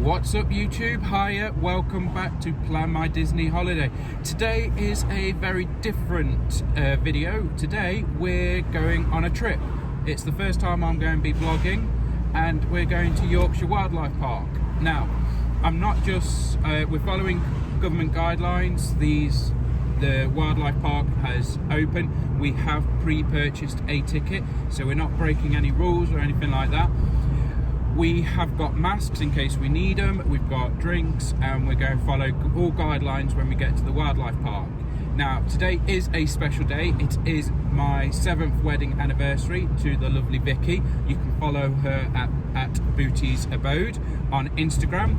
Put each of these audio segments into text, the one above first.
What's up YouTube? Hiya, welcome back to Plan My Disney Holiday. Today is a very different video. Today we're going on a trip. It's the first time I'm going to be vlogging and we're going to Yorkshire Wildlife Park. Now, I'm not just, we're following government guidelines. The wildlife park has opened. We have pre-purchased a ticket, so we're not breaking any rules or anything like that. We have got masks in case we need them, we've got drinks, and we're going to follow all guidelines when we get to the wildlife park. Now, today is a special day. It is my 7th wedding anniversary to the lovely Vicky. You can follow her at Booty's Abode on Instagram.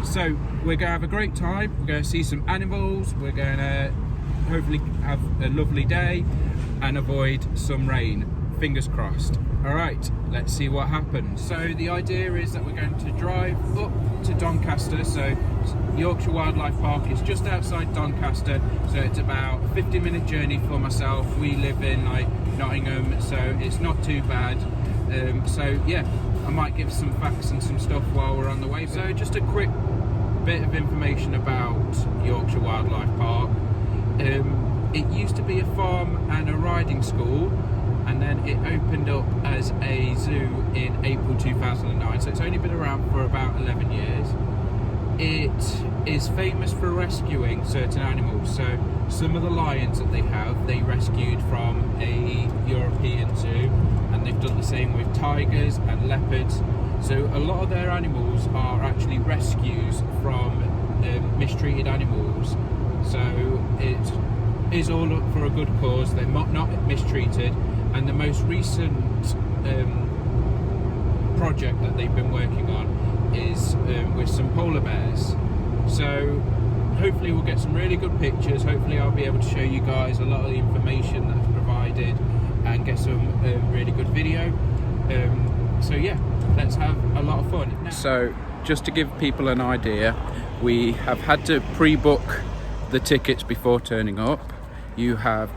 So we're going to have a great time. We're going to see some animals. We're going to hopefully have a lovely day and avoid some rain. Fingers crossed. All right, let's see what happens. So the idea is that we're going to drive up to Doncaster. So Yorkshire Wildlife Park is just outside Doncaster, so it's about a 50-minute journey for myself. We live in like Nottingham, so it's not too bad. So yeah, I might give some facts and some stuff while we're on the way. So just a quick bit of information about Yorkshire Wildlife Park. It used to be a farm and a riding school, and then it opened up as a zoo in April 2009, so it's only been around for about 11 years. It is famous for rescuing certain animals, so some of the lions that they rescued from a European zoo, and they've done the same with tigers and leopards. So a lot of their animals are actually rescues from mistreated animals, so it is all up for a good cause. They're not mistreated. And the most recent project that they've been working on is with some polar bears. So hopefully we'll get some really good pictures. Hopefully I'll be able to show you guys a lot of the information that's provided and get some really good video. So yeah, let's have a lot of fun. So just to give people an idea, we have had to pre-book the tickets before turning up. You have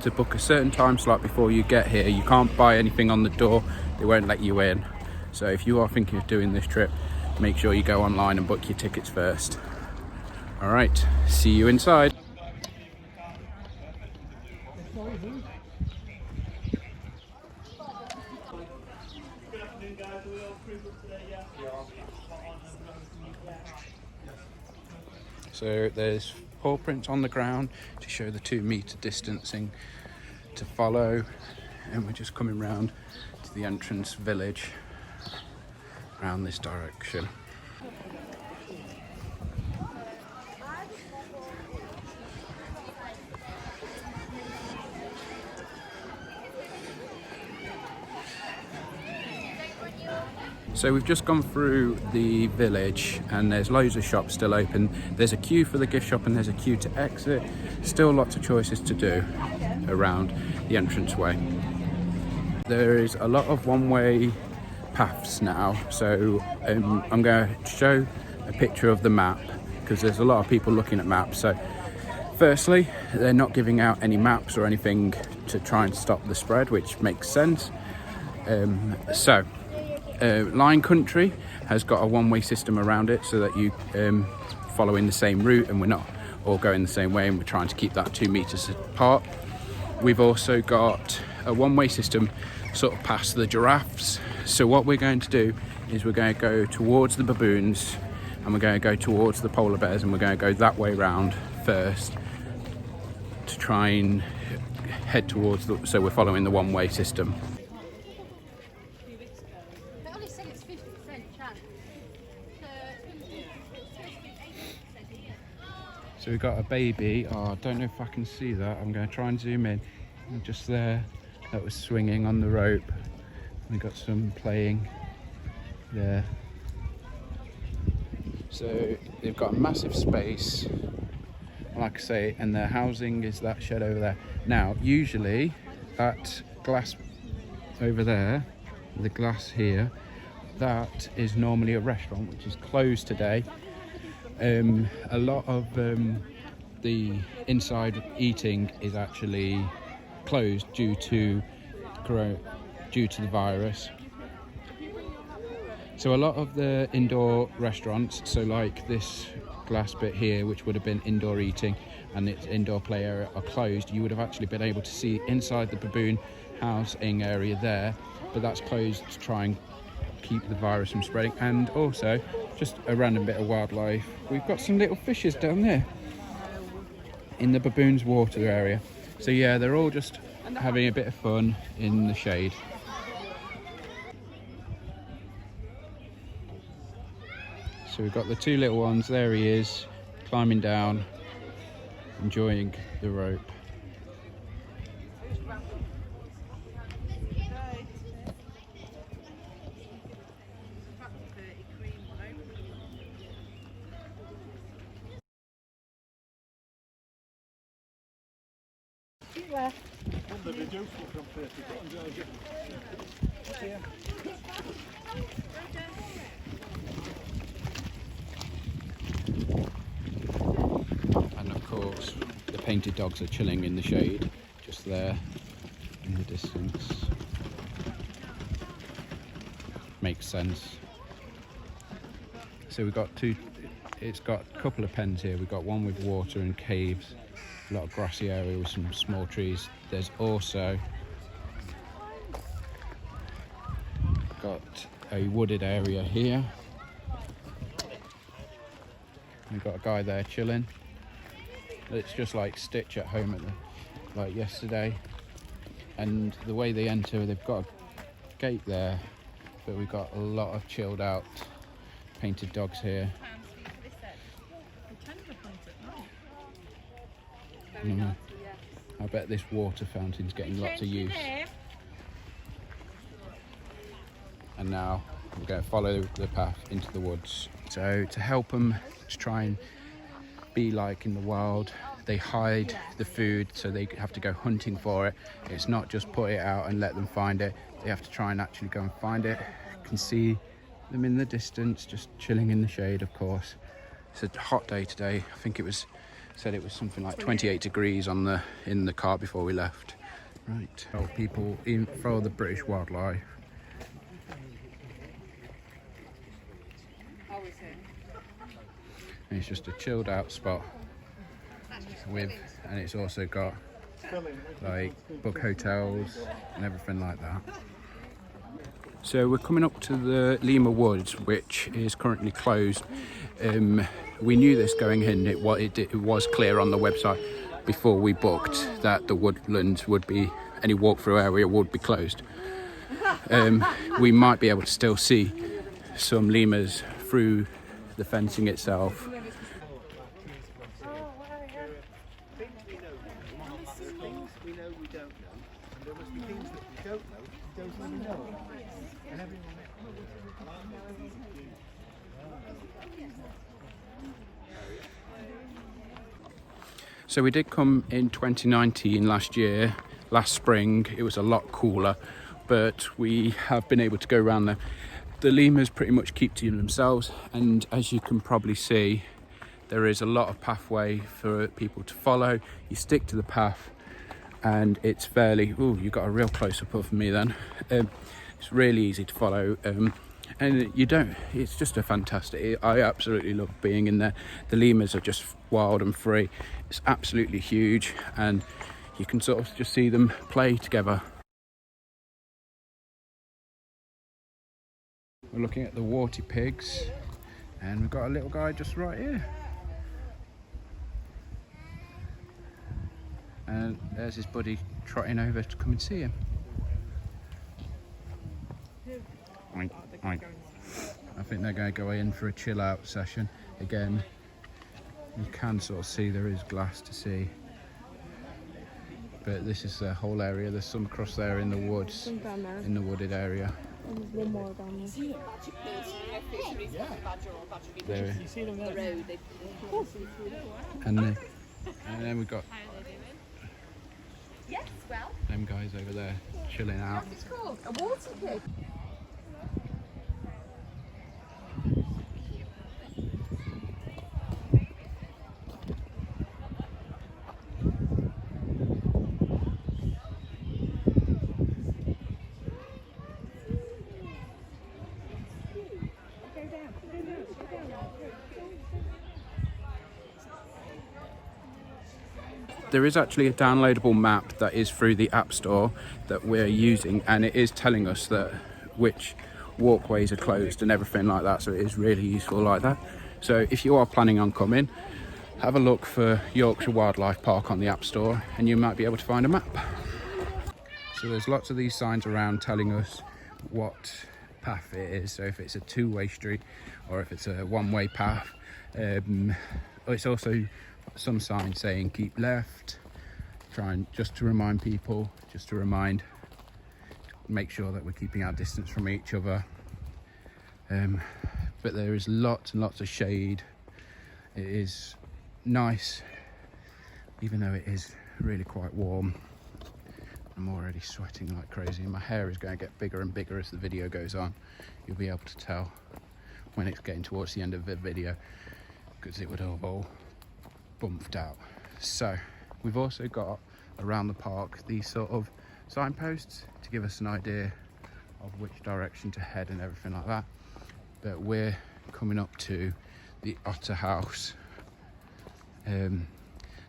to book a certain time slot before you get here. You can't buy anything on the door, they won't let you in. So if you are thinking of doing this trip, make sure you go online and book your tickets first. All right, see you inside. So there's paw prints on the ground to show the 2-meter distancing to follow, and we're just coming round to the entrance village around this direction. So we've just gone through the village and there's loads of shops still open. There's a queue for the gift shop and there's a queue to exit. Still lots of choices to do around the entranceway. There is a lot of one-way paths now. So I'm going to show a picture of the map because there's a lot of people looking at maps. So firstly, they're not giving out any maps or anything to try and stop the spread, which makes sense. Lion Country has got a one-way system around it so that you following the same route and we're not all going the same way, and we're trying to keep that 2 meters apart. We've also got a one-way system sort of past the giraffes. So what we're going to do is we're going to go towards the baboons and we're going to go towards the polar bears, and we're going to go that way round first to try and head towards so we're following the one-way system. So we've got a baby. Oh, I don't know if I can see that. I'm going to try and zoom in. Just there, that was swinging on the rope. We got some playing there. So they've got a massive space, like I say, and their housing is that shed over there. Now, usually that glass over there, the glass here, that is normally a restaurant which is closed today. A lot of the inside eating is actually closed due to the virus. So a lot of the indoor restaurants, so like this glass bit here, which would have been indoor eating and its indoor play area, are closed. You would have actually been able to see inside the baboon housing area there, but that's closed to try and keep the virus from spreading. And also, just a random bit of wildlife, we've got some little fishes down there in the baboon's water area. So yeah, they're all just having a bit of fun in the shade. So we've got the two little ones, there he is, climbing down, enjoying the rope. And of course, the painted dogs are chilling in the shade, just there in the distance. Makes sense. So we've got it's got a couple of pens here. We've got one with water and caves, a lot of grassy area with some small trees. There's also got a wooded area here. We've got a guy there chilling. It's just like Stitch at home like yesterday. And the way they enter, they've got a gate there, but we've got a lot of chilled out painted dogs here. I bet this water fountain's getting lots of use. And now we're going to follow the path into the woods. So to help them to try and be like in the wild, they hide the food, so they have to go hunting for it. It's not just put it out and let them find it. They have to try and actually go and find it. You can see them in the distance, just chilling in the shade, of course. It's a hot day today. I think it said it was something like 28 degrees in the car before we left. Right, so people in for the British wildlife. And it's just a chilled out spot and it's also got like book hotels and everything like that. So we're coming up to the Lemur Woods, which is currently closed. We knew this going in. It was clear on the website before we booked that the woodlands would be, any walk-through area would be closed. We might be able to still see some lemurs through the fencing itself. So we did come in 2019 last spring. It was a lot cooler, but we have been able to go around there. The lemurs pretty much keep to themselves, and as you can probably see, there is a lot of pathway for people to follow. You stick to the path and it's fairly, you got a real close-up of me then. It's really easy to follow, and it's just a fantastic, I absolutely love being in there. The lemurs are just wild and free. It's absolutely huge, and you can sort of just see them play together. We're looking at the warty pigs, and we've got a little guy just right here. And there's his buddy trotting over to come and see him. Oink, oink. I think they're going to go in for a chill out session. Again, you can sort of see there is glass to see. But this is the whole area. There's some across there in the woods, in the wooded area. And there's one more down there. There. You see them there? And then we've got Yes, well, them guys over there chilling out. it's called a water pig. there is actually a downloadable map that is through the App Store that we're using, and it is telling us that which walkways are closed and everything like that, so it is really useful like that. So if you are planning on coming, have a look for Yorkshire Wildlife Park on the App Store and you might be able to find a map. So there's lots of these signs around telling us what path it is, so if it's a two-way street or if it's a one-way path. It's also some signs saying keep left, trying just to remind people, make sure that we're keeping our distance from each other. But there is lots and lots of shade. It is nice, even though it is really quite warm. I'm already sweating like crazy and my hair is going to get bigger and bigger as the video goes on. You'll be able to tell when it's getting towards the end of the video because it would have all bumped out. So we've also got around the park these sort of signposts to give us an idea of which direction to head and everything like that. But we're coming up to the Otter House.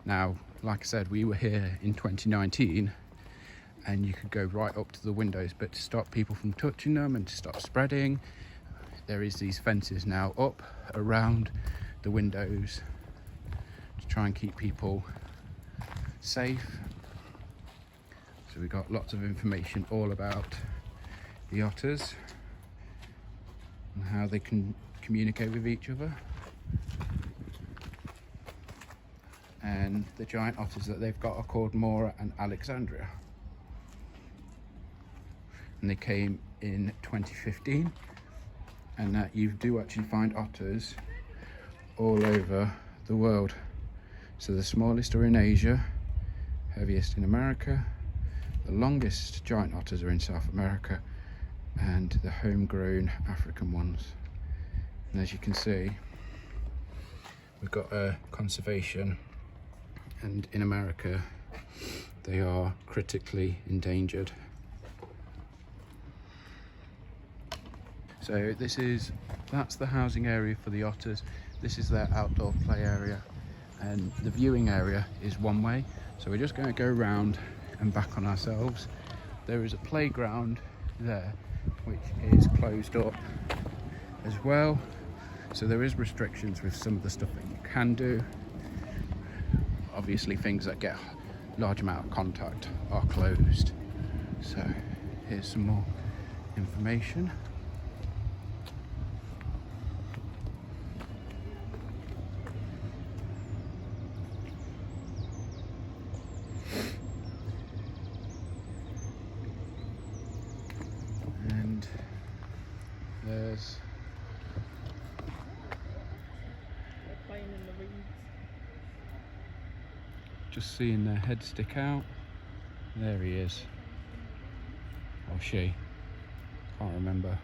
Now, like I said, we were here in 2019 and you could go right up to the windows, but to stop people from touching them and to stop spreading, there is these fences now up around the windows to try and keep people safe. So we got lots of information all about the otters and how they can communicate with each other, and the giant otters that they've got are called Mora and Alexandria, and they came in 2015, and that you do actually find otters all over the world. So the smallest are in Asia, heaviest in America, the longest giant otters are in South America, and the homegrown African ones. And as you can see, we've got a conservation, and in America they are critically endangered. So that's the housing area for the otters. This is their outdoor play area, and the viewing area is one way. So we're just going to go around and back on ourselves. There is a playground there which is closed up as well, so there is restrictions with some of the stuff that you can do. Obviously things that get large amount of contact are closed. So here's some more information. And there's Playing in the reeds. just seeing their head stick out. There he is, or she, can't remember.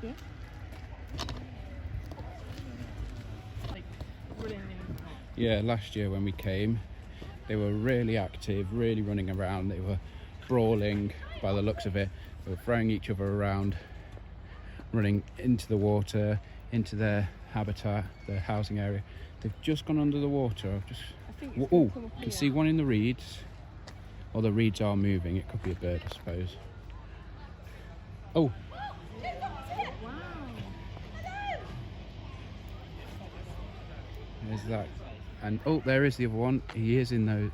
Yeah. Like running in. Yeah, last year when we came, they were really active, really running around. They were brawling by the looks of it. They were throwing each other around, running into the water, into their habitat, their housing area. They've just gone under the water. I think it's Oh, gonna come up you can here. see one in the reeds. Or the reeds are moving. It could be a bird, I suppose. Oh, Wow. there's that. And oh, there is the other one. He is in the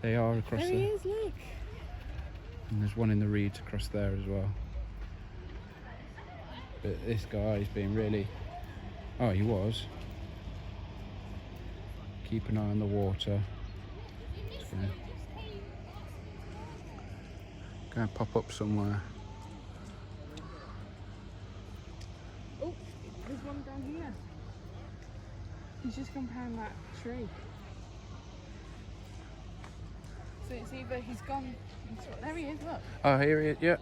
they are across There there. he is, look. And there's one in the reeds across there as well. But this guy's been really... Oh, he was. Keep an eye on the water. It's gonna pop up somewhere. Oh, there's one down here. He's just gone behind that tree. So it's either he's gone. There he is. Look. Oh, here he is. Yeah.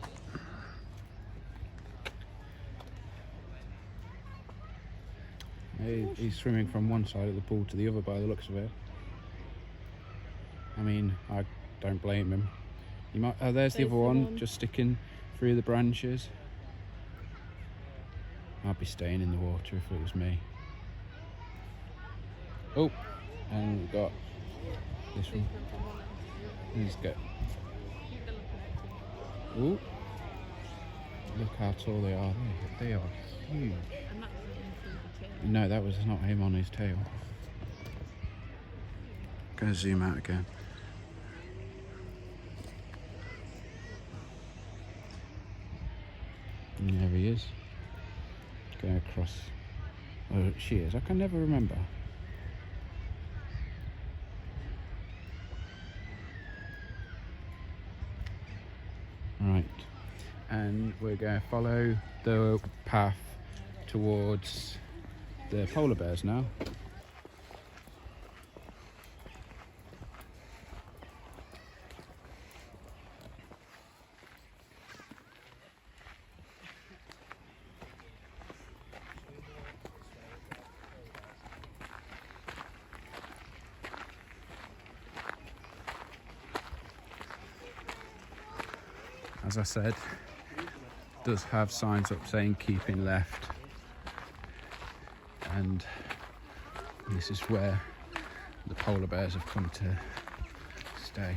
He's swimming from one side of the pool to the other by the looks of it. I mean, I don't blame him. You might. Oh, there's the other one, just sticking through the branches. I'd be staying in the water if it was me. Oh, and we've got this one. Let's go. Oh, look how tall they are. They are huge. No, that was not him on his tail. Gonna zoom out again. And there he is. Going across. Oh, she is. I can never remember. Right. And we're going to follow the path towards the polar bears now. As I said, it does have signs up saying keeping left, and this is where the polar bears have come to stay.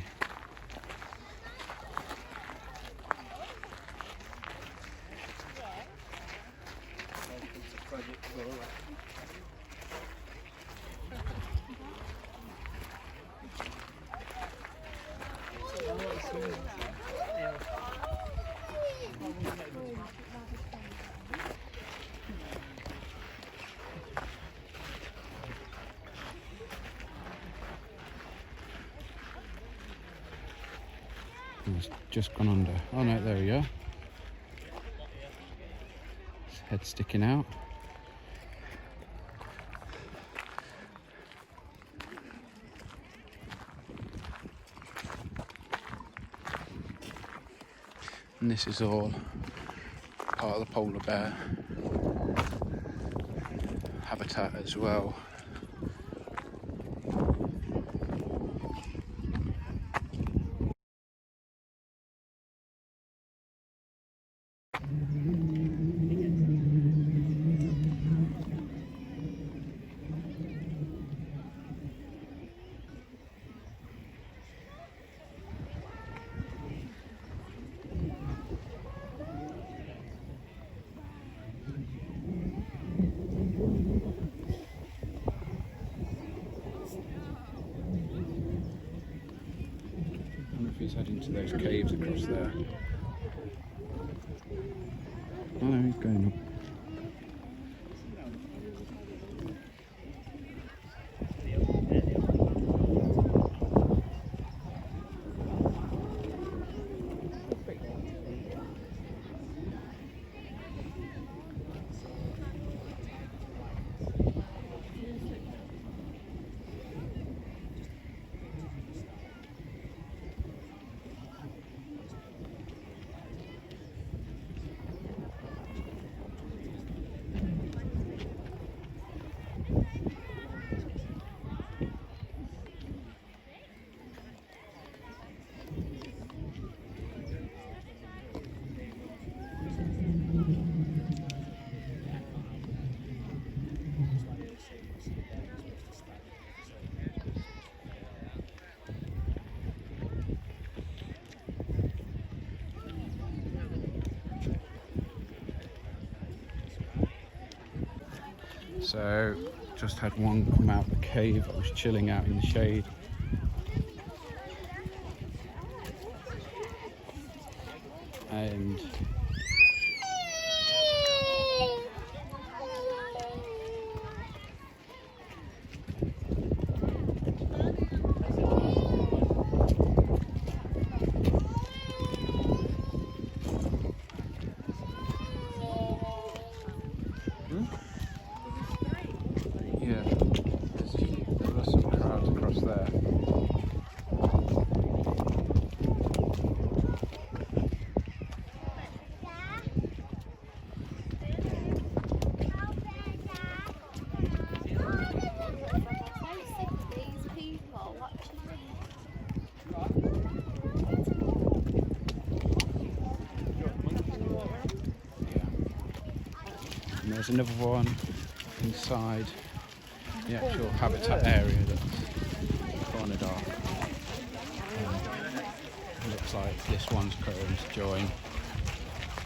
He's just gone under. Oh no, there we are. His head sticking out. And this is all part of the polar bear habitat as well. He's heading to those caves across there. Oh no, he's going up. So, just had one come out the cave. I was chilling out in the shade. And yeah, there are some crowds across there. And there's another one inside the actual habitat area that's cornered off. It looks like this one's going to join.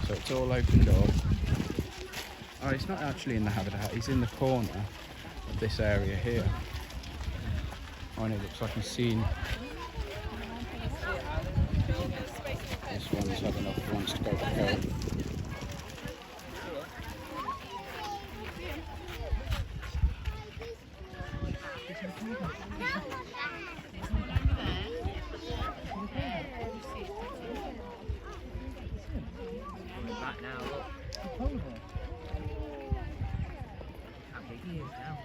So it's all opened up. Oh, he's not actually in the habitat, he's in the corner of this area here. Oh, and it looks like he's seen. This one's had enough, wants to go back home. Back now, look. How big he is now.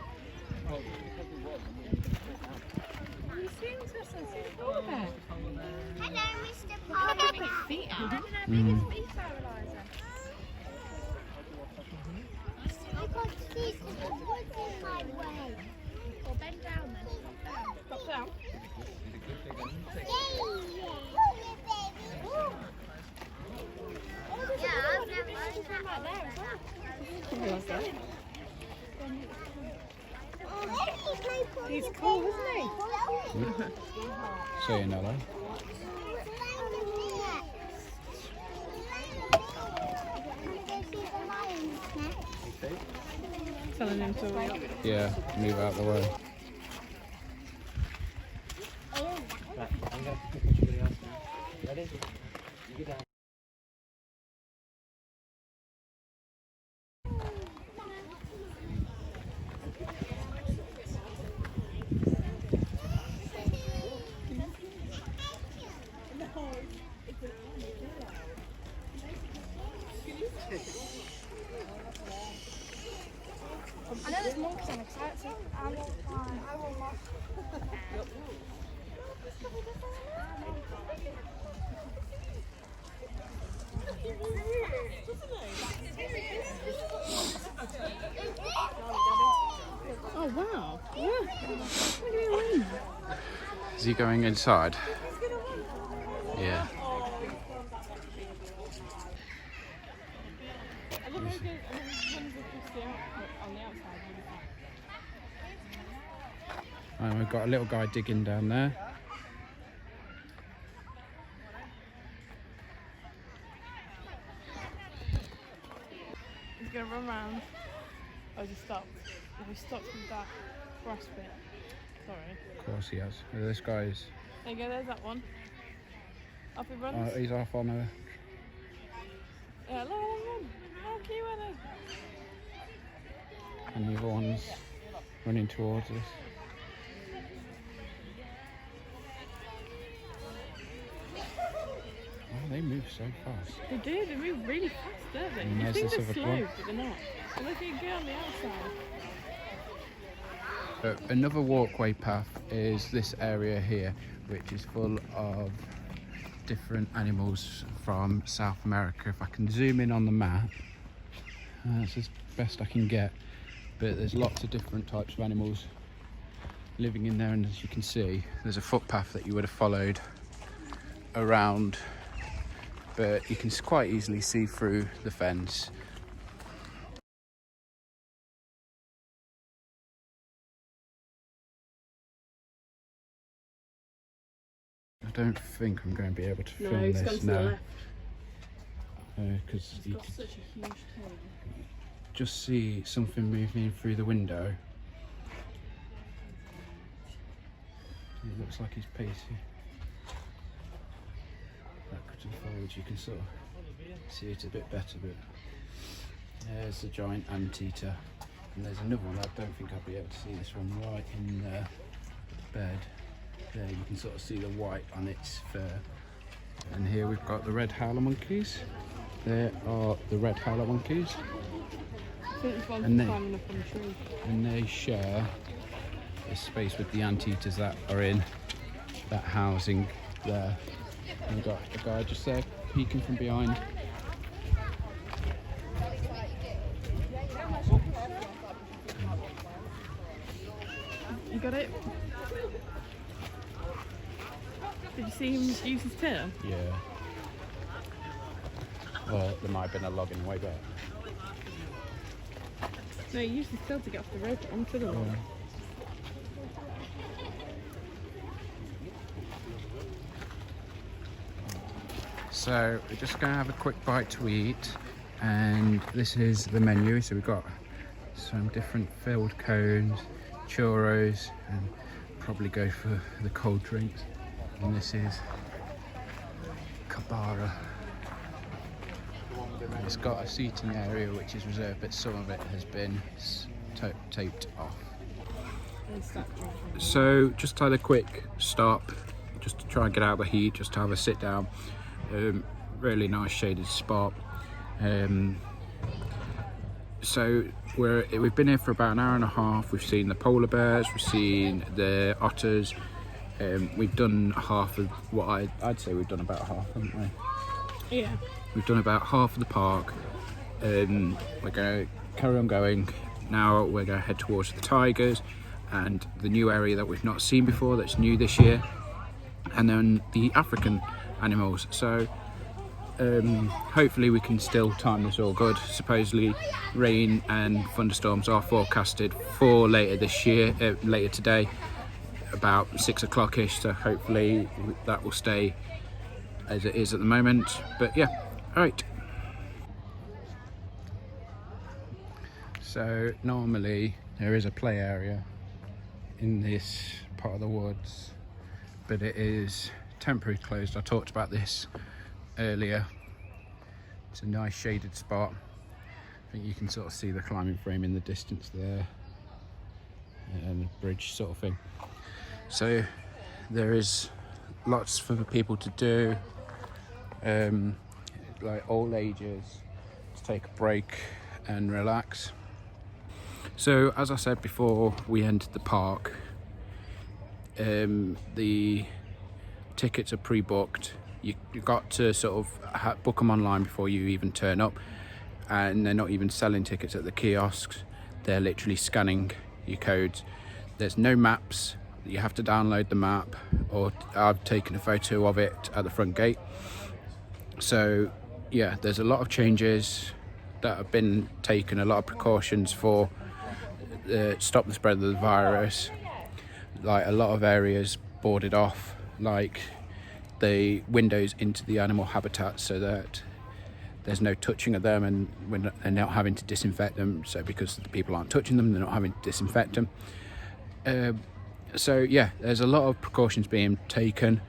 You seem to see the polar bear. Hello, Mr. Look how Polar big his feet are. Bear. I got to see what's in my way. Well, bend down then. Drop down. Yay! Yeah, I've never seen that. He's cool, isn't he? Saying hello. Telling him to wait. Yeah, move out of the way. Right, I'm going to pick somebody else now. Ready? You get down. I know there's monkeys on the side, so I will not. Oh wow! Yeah. Look at him. Is he going inside? Yeah. And we've got a little guy digging down there. He's gonna run round. Oh, he stopped. If he stopped with that grass bit. Sorry. Of course he has. This guy's. There you go, there's that one. Off he runs. He's off on a. Yeah, let him run. How cute are they? And the other one's running towards us. Oh, they move so fast. They do, they move really fast, don't they? And You there's think this they're other slow, one. but they're not. So look at you go on the outside. Another walkway path is this area here, which is full of different animals from South America. If I can zoom in on the map, that's as best I can get, but there's lots of different types of animals living in there, and as you can see there's a footpath that you would have followed around, but you can quite easily see through the fence. I don't think I'm going to be able to film this now, because you Got such a huge tail. just see something moving through the window. It looks like he's pacing backwards and forwards. You can sort of see it a bit better, but there's the giant anteater, and there's another one. I don't think I'll be able to see this one right in the bed. There you can sort of see the white on its fur. And here we've got the red howler monkeys. There are the red howler monkeys. I think this one's And they- climbing up on the tree. And they share this space with the anteaters that are in that housing there. And we've got a guy just there peeking from behind. You got it? Did you see him use his tail? Yeah. Well, there might have been a log in the way back. No, you use the still to get off the road onto the log. So we're just going to have a quick bite to eat, and this is the menu. So we've got some different filled cones, churros, and probably go for the cold drinks. And this is Kabara. It's got a seating area which is reserved, but some of it has been taped off. So just had a quick stop, just to try and get out of the heat, just to have a sit down. Really nice shaded spot. So we've been here for about an hour and a half. We've seen the polar bears, we've seen the otters. We've done half of what I'd say we've done about half, haven't we? Yeah. We've done about half of the park. We're going to carry on going. Now we're going to head towards the tigers and the new area that we've not seen before, that's new this year, and then the African animals. So hopefully we can still time this all good. Supposedly rain and thunderstorms are forecasted for later this year, later today, about 6 o'clock-ish, so hopefully that will stay as it is at the moment. But yeah, all right. So normally there is a play area in this part of the woods, but it is temporarily closed. I talked about this earlier. It's a nice shaded spot. I think you can sort of see the climbing frame in the distance there, and the bridge sort of thing. So there is lots for people to do, like all ages, to take a break and relax. So as I said before we entered the park, the tickets are pre-booked. You've got to sort of book them online before you even turn up, and they're not even selling tickets at the kiosks. They're literally scanning your codes. There's no maps. You have to download the map, or I've taken a photo of it at the front gate. So yeah, there's a lot of changes that have been taken, a lot of precautions for stop the spread of the virus. Like a lot of areas boarded off, like the windows into the animal habitat, so that there's no touching of them, and they're not having to disinfect them. So because the people aren't touching them, they're not having to disinfect them. So yeah, there's a lot of precautions being taken.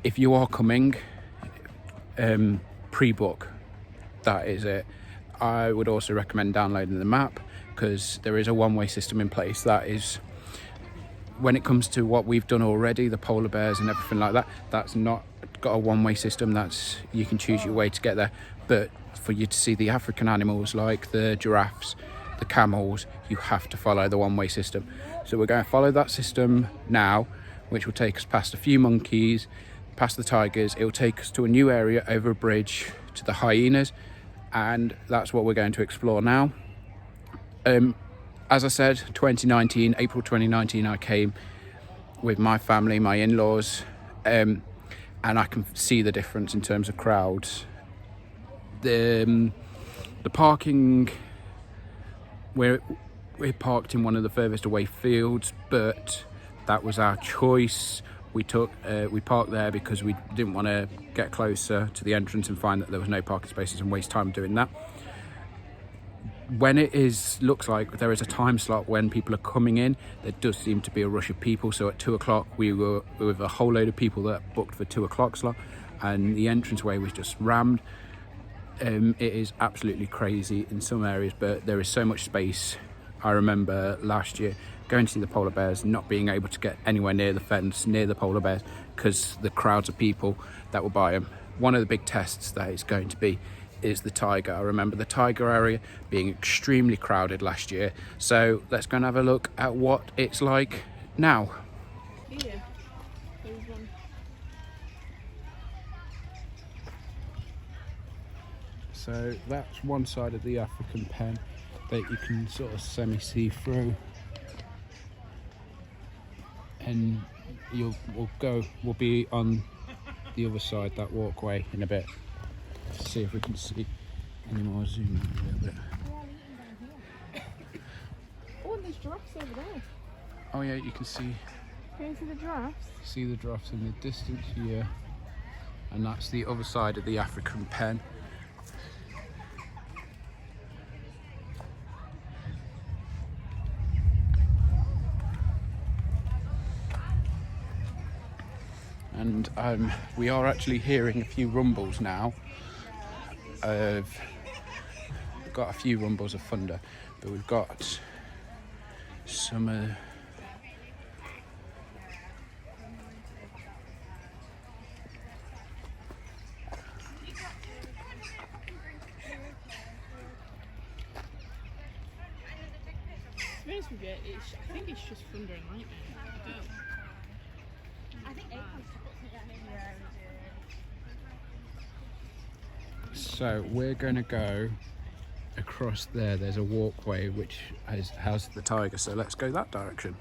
If you are coming, pre-book, that is it. I would also recommend downloading the map, because there is a one-way system in place. That is, when it comes to what we've done already, the polar bears and everything like that, that's not got a one-way system. That's, you can choose your way to get there. But for you to see the African animals like the giraffes, the camels, you have to follow the one-way system. So we're going to follow that system now, which will take us past a few monkeys, past the tigers. It will take us to a new area over a bridge to the hyenas, and that's what we're going to explore now. As I said, April 2019, I came with my family, my in-laws, and I can see the difference in terms of crowds. The parking, we're parked in one of the furthest away fields, but that was our choice. We parked there because we didn't want to get closer to the entrance and find that there was no parking spaces and waste time doing that. When it looks like there is a time slot when people are coming in, there does seem to be a rush of people. So at 2 o'clock, we were with a whole load of people that booked for 2 o'clock slot, and the entranceway was just rammed. It is absolutely crazy in some areas, but there is so much space. I remember last year going to see the polar bears, not being able to get anywhere near the fence, near the polar bears, because the crowds of people that will buy them. One of the big tests that it's going to be is the tiger. I remember the tiger area being extremely crowded last year. So let's go and have a look at what it's like now. Here, there's one. So that's one side of the African pen that you can sort of semi-see through, and we'll be on the other side, that walkway, in a bit. Let's see if we can see any more. Zoom in a little bit. giraffes over there. Oh yeah, you can see Can you see the giraffes? the giraffes in the distance here, and that's the other side of the African pen. And we are actually hearing a few rumbles now. We've got a few rumbles of thunder, but we've got some To be honest with you, I think it's just thunder and lightning. I think acorns So we're going to go across there. There's a walkway which has the tiger, so let's go that direction.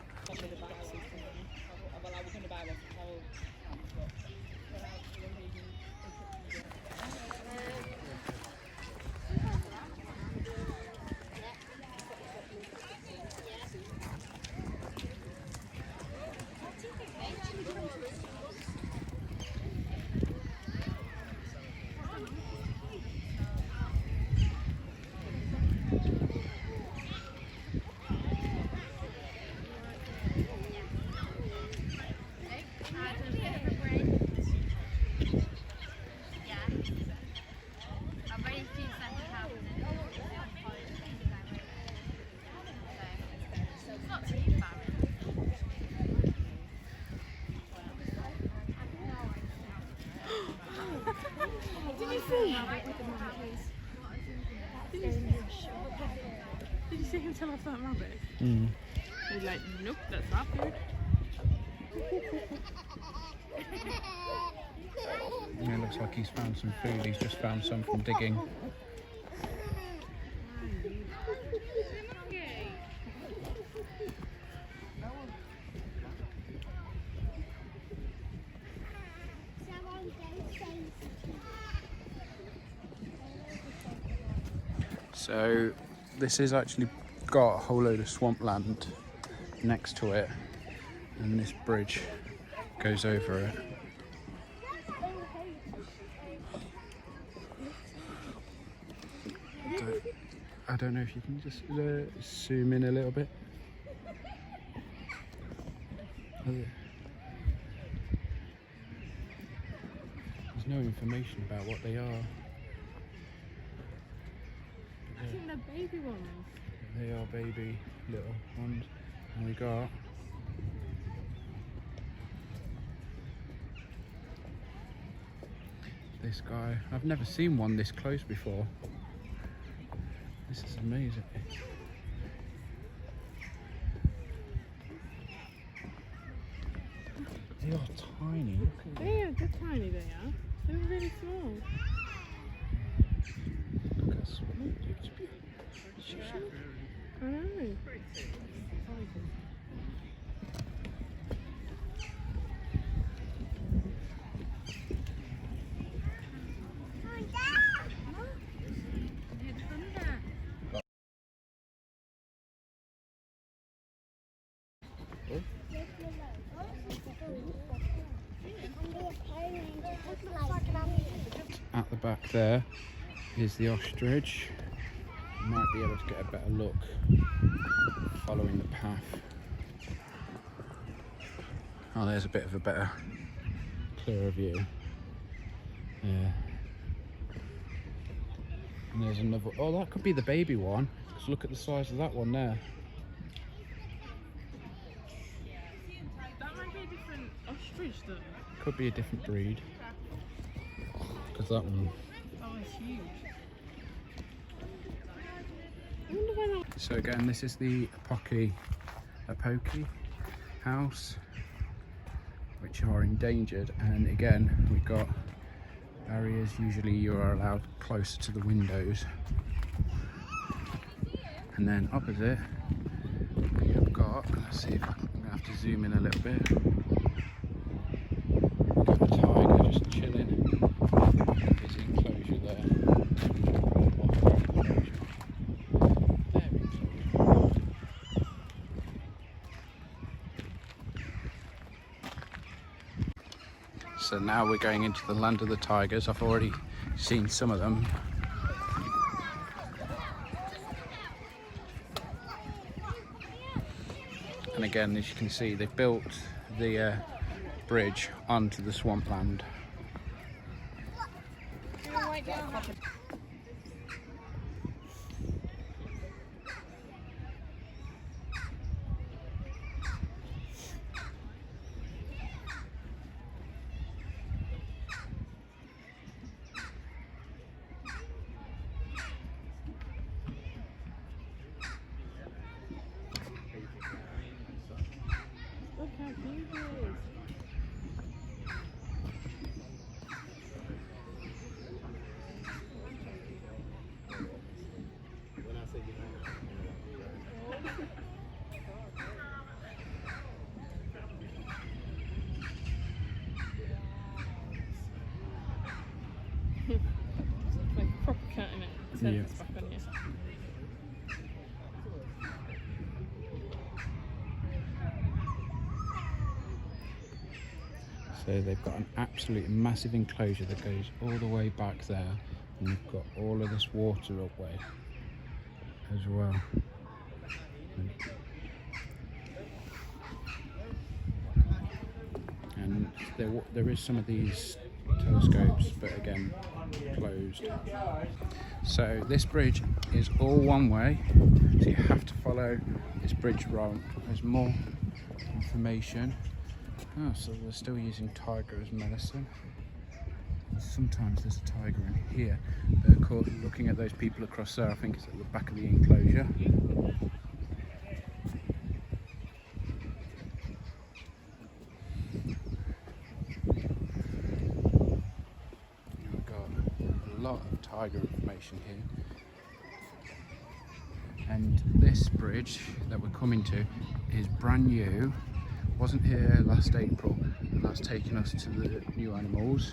Did you see him tell off that rabbit? Mm. He's like, nope, that's not food. Yeah, it looks like he's found some food. He's just found some from digging. So this has actually got a whole load of swampland next to it, and this bridge goes over it. I don't know if you can just zoom in a little bit. There's no information about what they are. I think they're baby ones. They are baby little ones. And we got this guy. I've never seen one this close before. This is amazing. They are tiny. They're tiny, they are. They're really small. Look how small. I know. At the back there is the ostrich. You might be able to get a better look following the path. Oh, there's a bit of a better, clearer view. Yeah. And there's another. Oh, that could be the baby one. Because look at the size of that one there. That might be a different ostrich though. Could be a different breed. Because that one. That one's huge. I wonder why that. So again, this is the Apoki house, which are endangered, and again we've got barriers. Usually you are allowed closer to the windows, and then opposite we have got, let's see if I'm going to have to zoom in a little bit, we've got a tiger just chilling in his enclosure there. So now we're going into the land of the tigers. I've already seen some of them. And again, as you can see, they've built the bridge onto the swampland. Look how cute it is. Like proper cutting it. Yeah. It's back on you. So they've got an absolute massive enclosure that goes all the way back there, and you've got all of this water up way as well. And there is some of these telescopes, but again, closed. So this bridge is all one way, so you have to follow this bridge route. There's more information. Oh, so they're still using tiger as medicine. Sometimes there's a tiger in here. But of course, looking at those people across there, I think it's at the back of the enclosure. We've got a lot of tiger information here. And this bridge that we're coming to is brand new. Wasn't here last April, and that's taken us to the new animals.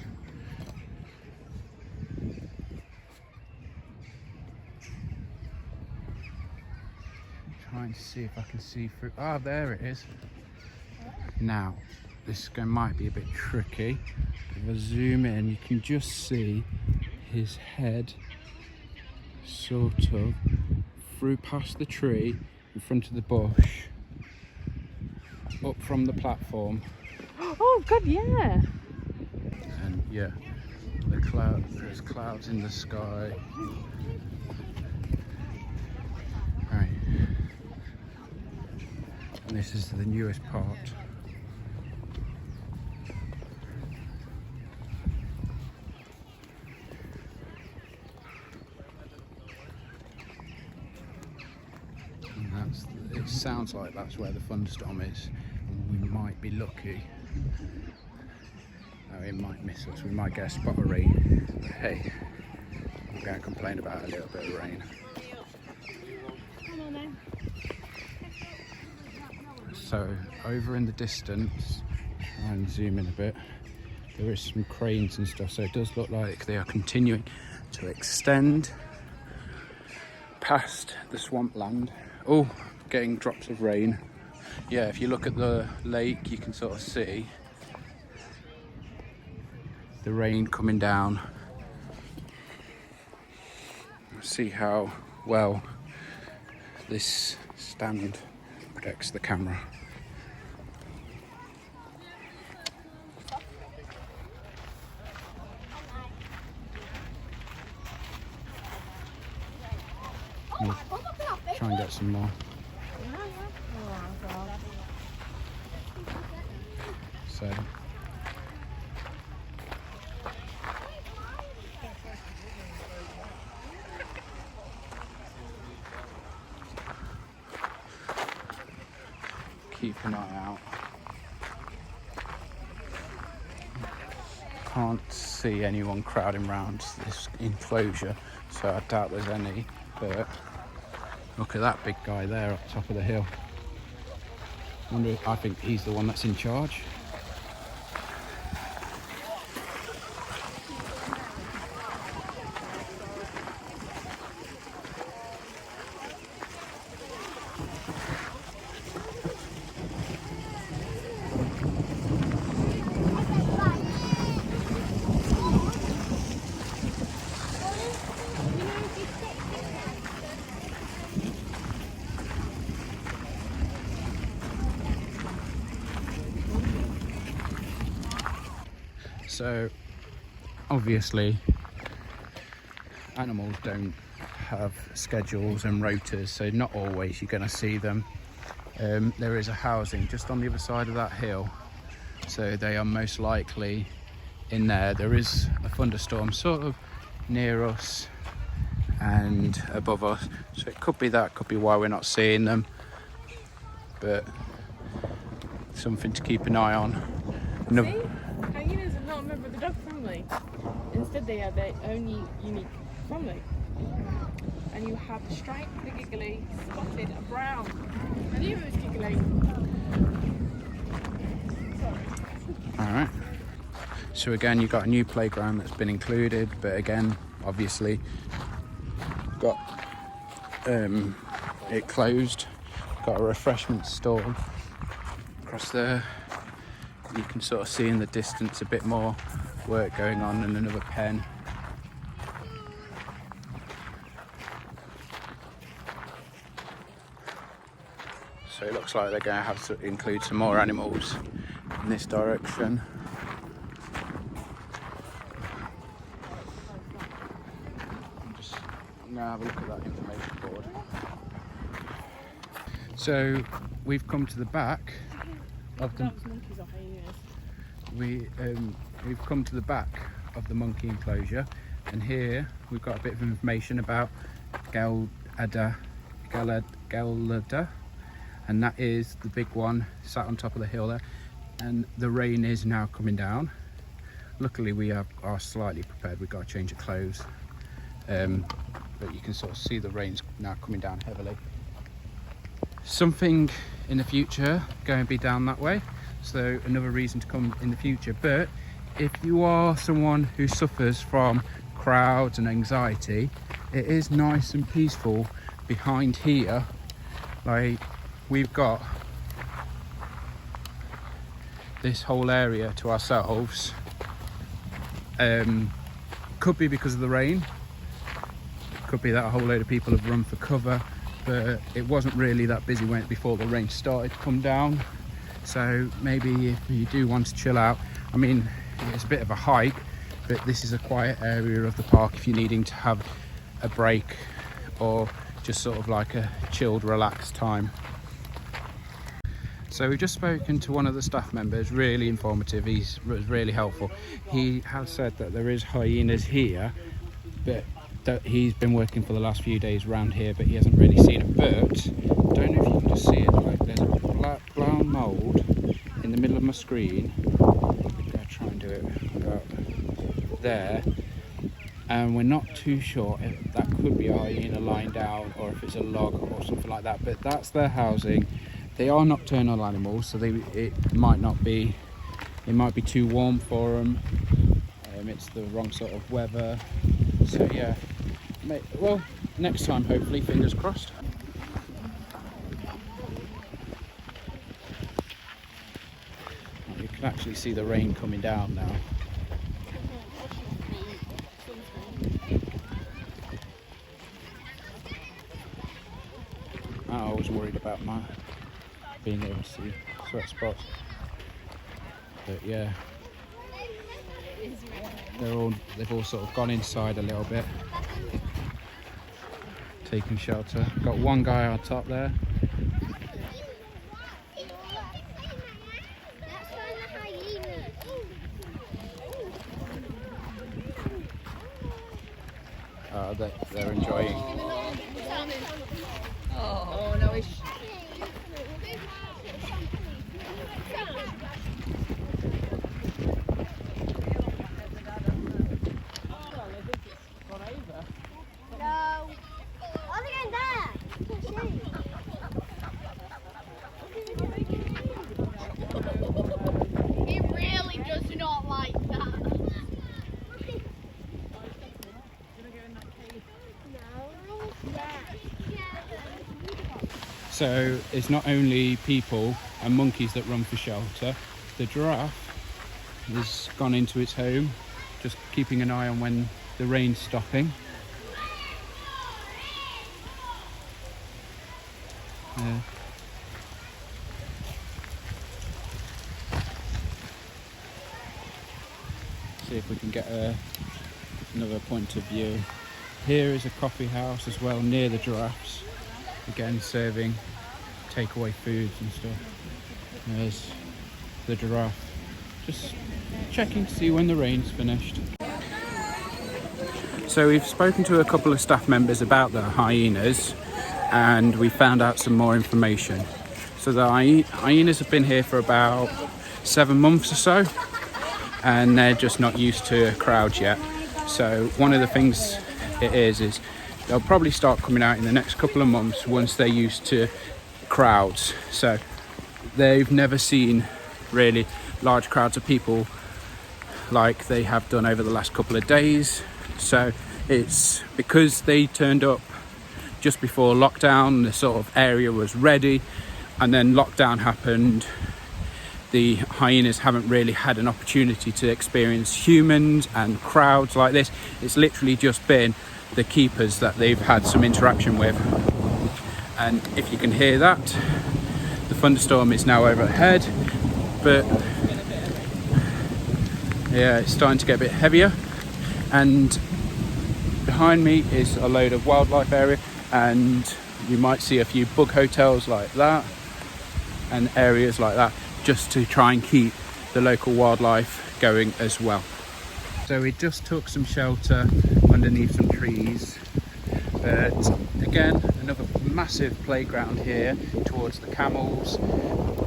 Trying to see if I can see through. Ah, there it is. Now, this might be a bit tricky. If I zoom in, you can just see his head sort of through past the tree in front of the bush. Up from the platform. Oh god, yeah. And yeah, there's clouds in the sky. Right. And this is the newest part. And it sounds like that's where the thunderstorm is. And we might be lucky. Oh, it might miss us. We might get a spot of rain. But hey, we're going to complain about a little bit of rain. Come on then. So over in the distance, and zoom in a bit, there is some cranes and stuff. So it does look like they are continuing to extend past the swampland. Oh, getting drops of rain. Yeah, if you look at the lake, you can sort of see the rain coming down. See how well this stand protects the camera. I'll try and get some more. So keep an eye out. Can't see anyone crowding around this enclosure, so I doubt there's any, but look at that big guy there up top of the hill. I think he's the one that's in charge. So obviously animals don't have schedules and rotas, so not always you're going to see them. There is a housing just on the other side of that hill, so they are most likely in there. There is a thunderstorm sort of near us and above us, so it could be that, could be why we're not seeing them, but something to keep an eye on. See? Hyenas are not a member of the dog family. Instead they are their own unique family. And you have the striped, the giggly, spotted and brown. I knew it was giggly. Sorry. Alright, so again you've got a new playground that's been included, but again obviously got it closed. Got a refreshment stall across there. You can sort of see in the distance a bit more work going on, and another pen. So it looks like they're going to have to include some more animals in this direction. I'm going to have a look at that information board. So we've come to the back of the Monkeys or hyenas. we've come to the back of the monkey enclosure, and here we've got a bit of information about Gallada, and that is the big one sat on top of the hill there, and the rain is now coming down. Luckily we are slightly prepared. We've got a change of clothes, but you can sort of see the rain's now coming down heavily. Something in the future going to be down that way, so another reason to come in the future. But if you are someone who suffers from crowds and anxiety, it is nice and peaceful behind here. Like, we've got this whole area to ourselves. Could be because of the rain, could be that a whole load of people have run for cover, but it wasn't really that busy before the rain started to come down. So maybe if you do want to chill out, I mean, it's a bit of a hike, but this is a quiet area of the park if you're needing to have a break or just sort of like a chilled, relaxed time. So we've just spoken to one of the staff members, really informative, he was really helpful. He has said that there is hyenas here, but that he's been working for the last few days around here, but he hasn't really seen it. But I don't know if you can just see it, like there's a black brown mould in the middle of my screen. I'm gonna try and do it about there, and we're not too sure if that could be a hyena lying down or if it's a log or something like that, but that's their housing. They are nocturnal animals, so it might be too warm for them. It's the wrong sort of weather. So yeah, well, next time hopefully, fingers crossed. You can actually see the rain coming down now. I was worried about my being able to see sweat spots, but yeah, they've all sort of gone inside a little bit, taking shelter. Got one guy on top there. They're enjoying. Oh no, it's No. Oh, they're going there. He really does not like that. So it's not only people and monkeys that run for shelter. The giraffe has gone into its home, just keeping an eye on when the rain's stopping. see if we can get another point of view. Here is a coffee house as well near the giraffes, again serving takeaway foods and stuff. There's the giraffe, just checking to see when the rain's finished. So we've spoken to a couple of staff members about the hyenas, and we found out some more information. So the hyenas have been here for about 7 months or so, and they're just not used to crowds yet. So one of the things it is they'll probably start coming out in the next couple of months once they're used to crowds. So they've never seen really large crowds of people like they have done over the last couple of days. So it's because they turned up just before lockdown, the sort of area was ready, and then lockdown happened. The hyenas haven't really had an opportunity to experience humans and crowds like this. It's literally just been the keepers that they've had some interaction with. And if you can hear that, the thunderstorm is now overhead, but yeah, it's starting to get a bit heavier. And behind me is a load of wildlife area, and you might see a few bug hotels like that and areas like that, just to try and keep the local wildlife going as well. So we just took some shelter underneath some trees, but again, another massive playground here towards the camels.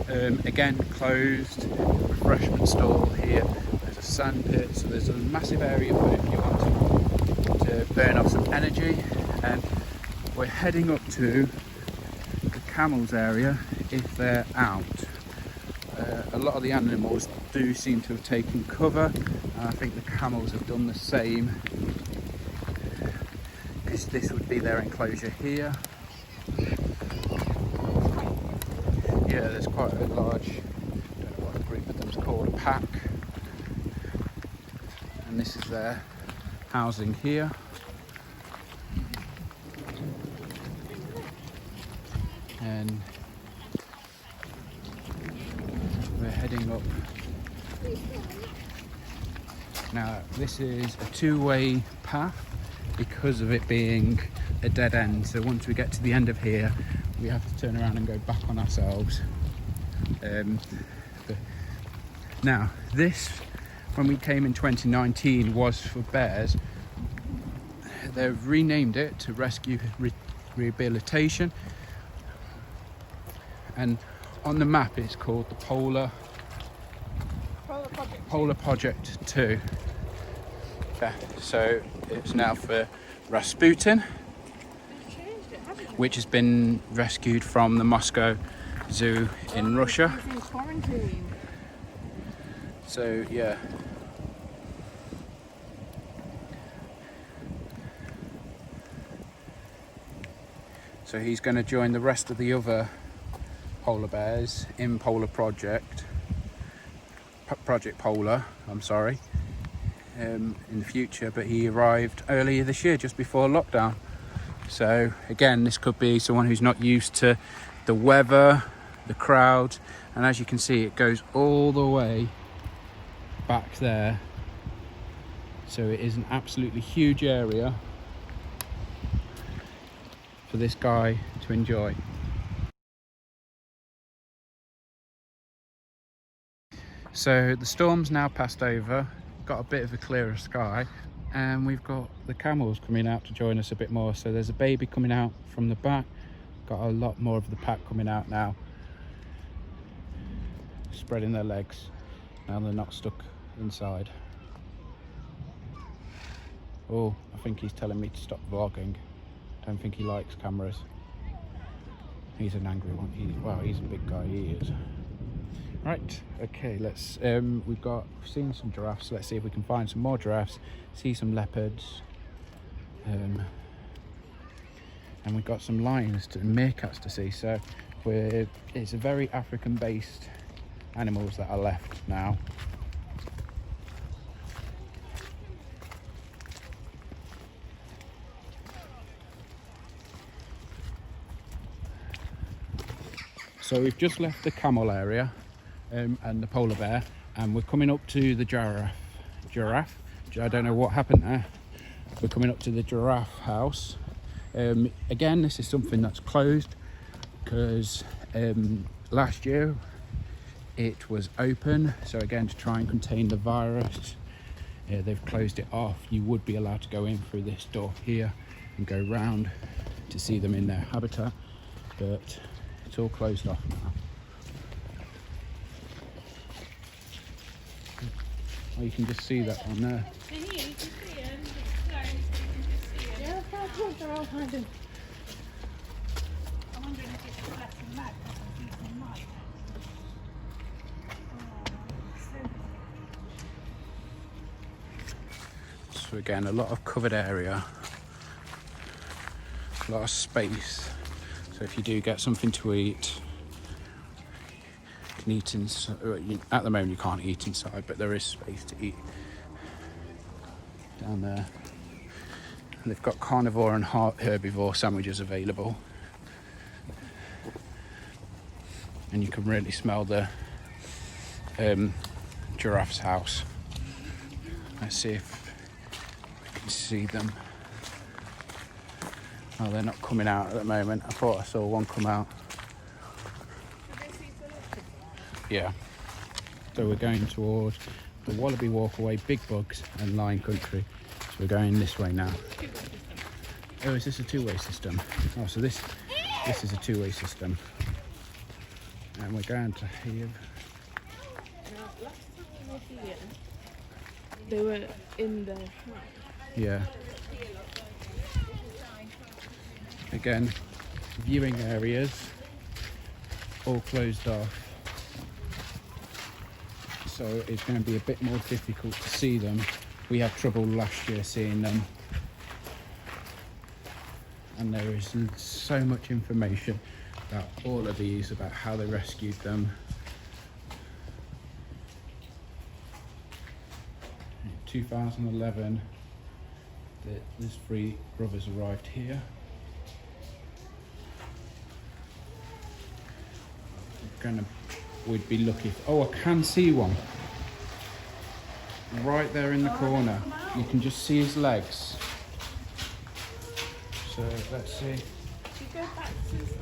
Again, closed. Refreshment stall here. There's a sand pit, so there's a massive area for if you want to burn off some energy. And we're heading up to the camels area if they're out. A lot of the animals do seem to have taken cover, and I think the camels have done the same, because this would be their enclosure here. Yeah, there's quite a large, I don't know what a group of them's called, a pack, and this is their housing here. And we're heading up. Now this is a two-way path because of it being a dead end, so once we get to the end of here we have to turn around and go back on ourselves. Now this, when we came in 2019, was for bears. They've renamed it to Rescue Rehabilitation, and on the map it's called the Polar Project 2. Yeah, so it's now for Rasputin, which has been rescued from the Moscow Zoo in Russia. He's in quarantine. So yeah. So he's going to join the rest of the other polar bears in Project Polar, I'm sorry, in the future, but he arrived earlier this year, just before lockdown. So again, this could be someone who's not used to the weather, the crowd, and as you can see, it goes all the way back there. So it is an absolutely huge area for this guy to enjoy. So the storm's now passed over, got a bit of a clearer sky, and we've got the camels coming out to join us a bit more. So there's a baby coming out from the back, got a lot more of the pack coming out now, spreading their legs. Now they're not stuck inside. Oh, I think he's telling me to stop vlogging. Don't think he likes cameras. He's an angry one. He's a big guy, he is. Right, okay, let's we've seen some giraffes. Let's see if we can find some more giraffes, see some leopards, and we've got some lions and meerkats to see. So it's a very African based animals that are left now. So we've just left the camel area and the polar bear, and we're coming up to the giraffe giraffe. I don't know what happened there. We're coming up to the giraffe house. Again, this is something that's closed because last year it was open. So again, to try and contain the virus, they've closed it off. You would be allowed to go in through this door here and go round to see them in their habitat, but it's all closed off now. Oh, you can just see that one there. Can you see him? Sorry, you can just see him. Yeah, I thought they're all hiding. I'm wondering if it's a black and black or something white. So again, a lot of covered area, a lot of space. So if you do get something to eat, you can eat inside. At the moment you can't eat inside, but there is space to eat down there. And they've got carnivore and herbivore sandwiches available. And you can really smell the giraffe's house. Let's see if we can see them. Oh, they're not coming out at the moment. I thought I saw one come out. Yeah. So we're going towards the Wallaby Walkway, Big Bugs and Lion Country. So we're going this way now. Oh, is this a two-way system? Oh, so this is a two-way system. And we're going to here. Now, last time we were here, they were in the house. Yeah. Again, viewing areas all closed off. So it's going to be a bit more difficult to see them. We had trouble last year seeing them. And there is so much information about all of these, about how they rescued them. In 2011, these three brothers arrived here. We'd be lucky. Oh, I can see one. Right there in the corner. You can just see his legs. So let's see. Should you go back to the side?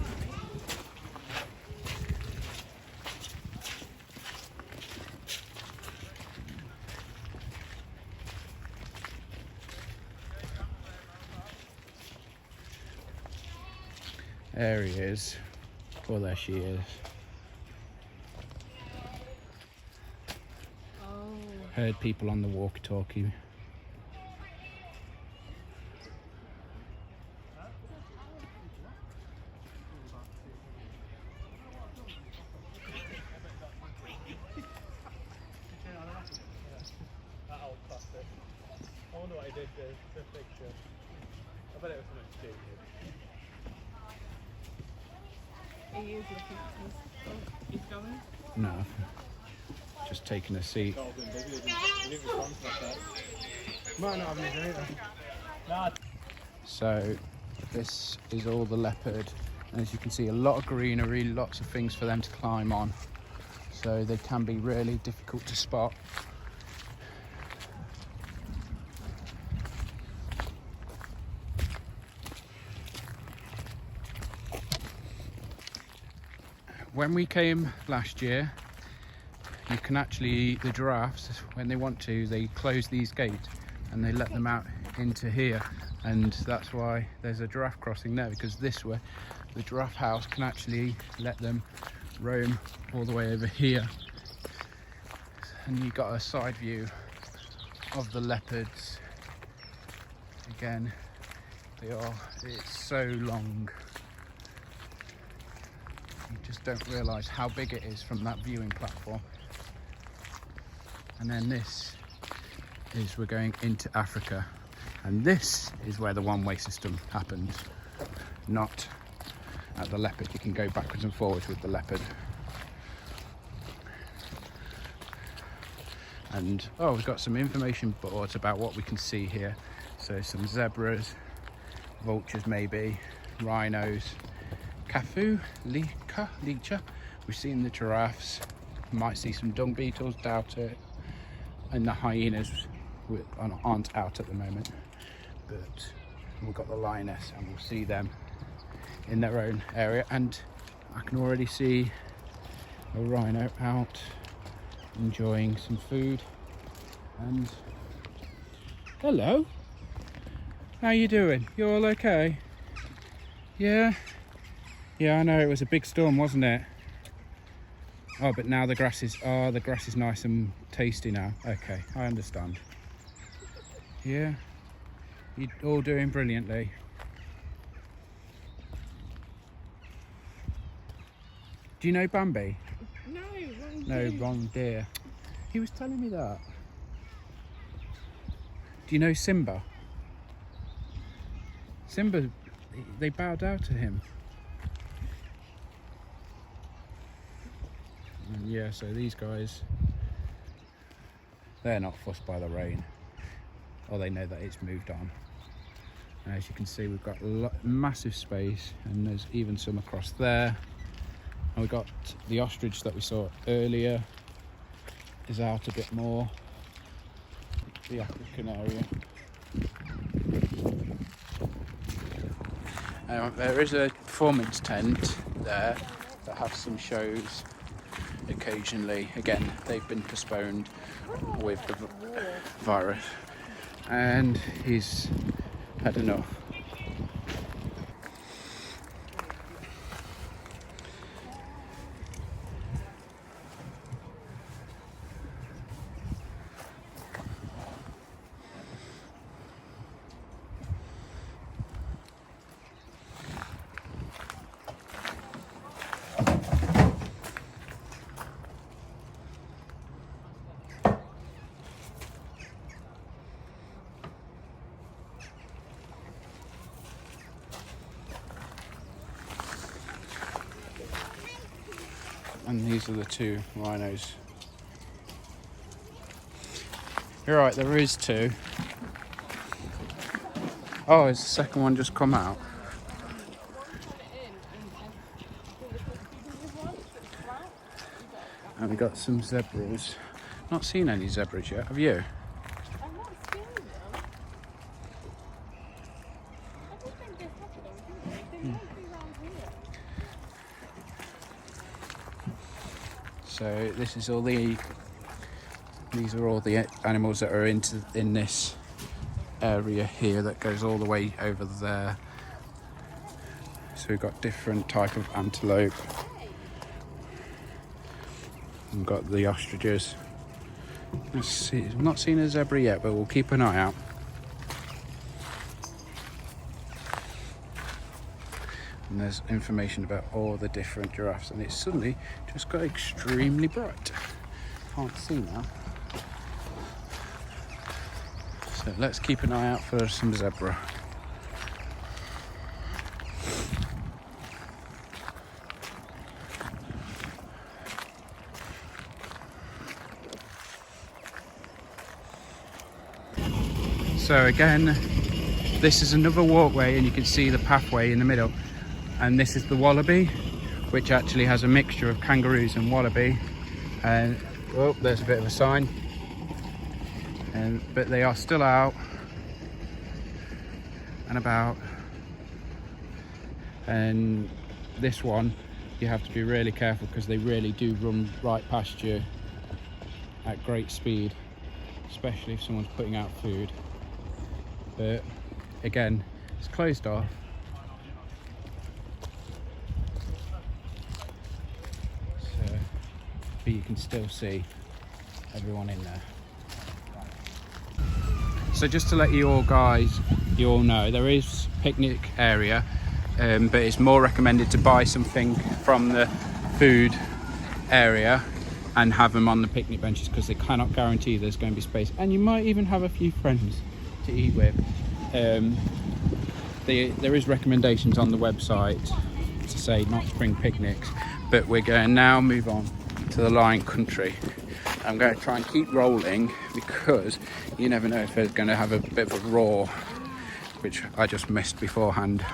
There he is. Oh, there she is. Heard people on the walkie-talkie. That old classic. I wonder what he did to fix it. I bet it was something stupid. He is looking. He's going. No, just taking a seat. Might not have anything either. Nah. So this is all the leopard. And as you can see, a lot of greenery, lots of things for them to climb on. So they can be really difficult to spot. When we came last year, you can actually, the giraffes, when they want to, they close these gates and they let them out into here. And that's why there's a giraffe crossing there, because this way, the giraffe house can actually let them roam all the way over here. And you got a side view of the leopards. Again, it's so long. You just don't realise how big it is from that viewing platform. And then this is, we're going into Africa. And this is where the one-way system happens, not at the leopard. You can go backwards and forwards with the leopard. And, oh, we've got some information boards about what we can see here. So some zebras, vultures maybe, rhinos, kafu, leecher. We've seen the giraffes, might see some dung beetles, doubt it. And the hyenas aren't out at the moment, but we've got the lioness and we'll see them in their own area. And I can already see a rhino out enjoying some food. And hello, how you doing? You all okay? Yeah, I know, it was a big storm, wasn't it? Oh, but now the grass is nice and tasty now. Okay, I understand. Yeah, you're all doing brilliantly. Do you know Bambi? No, wrong No, deer. wrong deer. He was telling me that. Do you know Simba? Simba, they bowed down to him. And yeah, so these guys, they're not fussed by the rain. Or they know that it's moved on. And as you can see, we've got massive space, and there's even some across there. And we've got the ostrich that we saw earlier is out a bit more. The African area. There is a performance tent there that has some shows occasionally. Again, they've been postponed with the virus, and he's had enough. And these are the two rhinos. You're right, there is two. Oh, has the second one just come out? And we got some zebras. Not seen any zebras yet, have you? I've not seen them. I don't think they have them, do they? They might be around here. So this is all these are all the animals that are in this area here that goes all the way over there. So we've got different type of antelope. We've got the ostriches. Let's see, I've not seen a zebra yet, but we'll keep an eye out. And there's information about all the different giraffes, and it's suddenly just got extremely bright. Can't see now. So let's keep an eye out for some zebra. So again, this is another walkway, and you can see the pathway in the middle. And this is the wallaby, which actually has a mixture of kangaroos and wallaby. And oh, there's a bit of a sign. But they are still out and about. And this one, you have to be really careful because they really do run right past you at great speed, especially if someone's putting out food. But again, it's closed off. But you can still see everyone in there. So just to let you all know, there is picnic area, but it's more recommended to buy something from the food area and have them on the picnic benches, because they cannot guarantee there's going to be space, and you might even have a few friends to eat with. There is recommendations on the website to say not to bring picnics, but we're going to now move on to the lion country. I'm going to try and keep rolling because you never know if they're going to have a bit of a roar, which I just missed beforehand.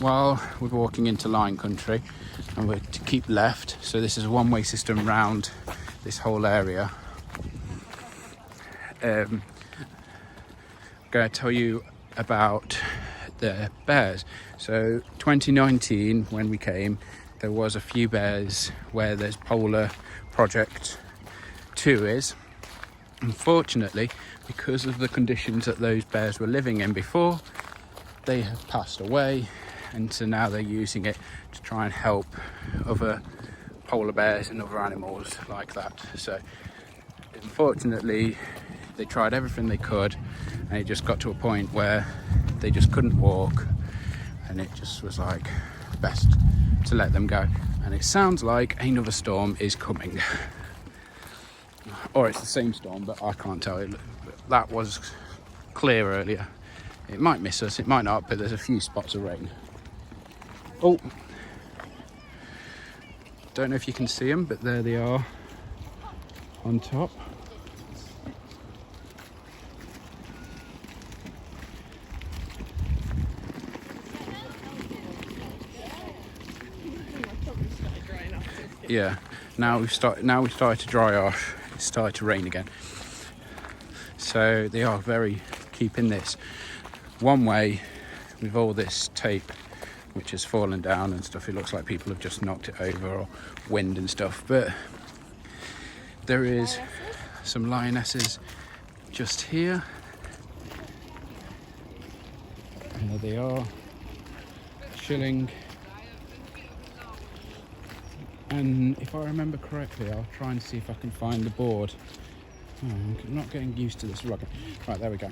Well, we're walking into lion country and we're to keep left, so this is a one-way system round this whole area. going to tell you about the bears. So 2019, when we came, there was a few bears where there's Polar Project 2 is. Unfortunately, because of the conditions that those bears were living in before, they have passed away, and so now they're using it to try and help other polar bears and other animals like that. So unfortunately, they tried everything they could, and it just got to a point where they just couldn't walk, and it just was like best to let them go. And it sounds like another storm is coming, or it's the same storm, but I can't tell. That was clear earlier. It might miss us, it might not, but there's a few spots of rain. Oh, don't know if you can see them, but there they are on top. Yeah, now we started to dry off. It's started to rain again. So they are very keeping this one way with all this tape which has fallen down and stuff. It looks like people have just knocked it over, or wind and stuff. But there is some lionesses just here. And there they are, chilling. And if I remember correctly, I'll try and see if I can find the board. Oh, I'm not getting used to this rug. Right, there we go.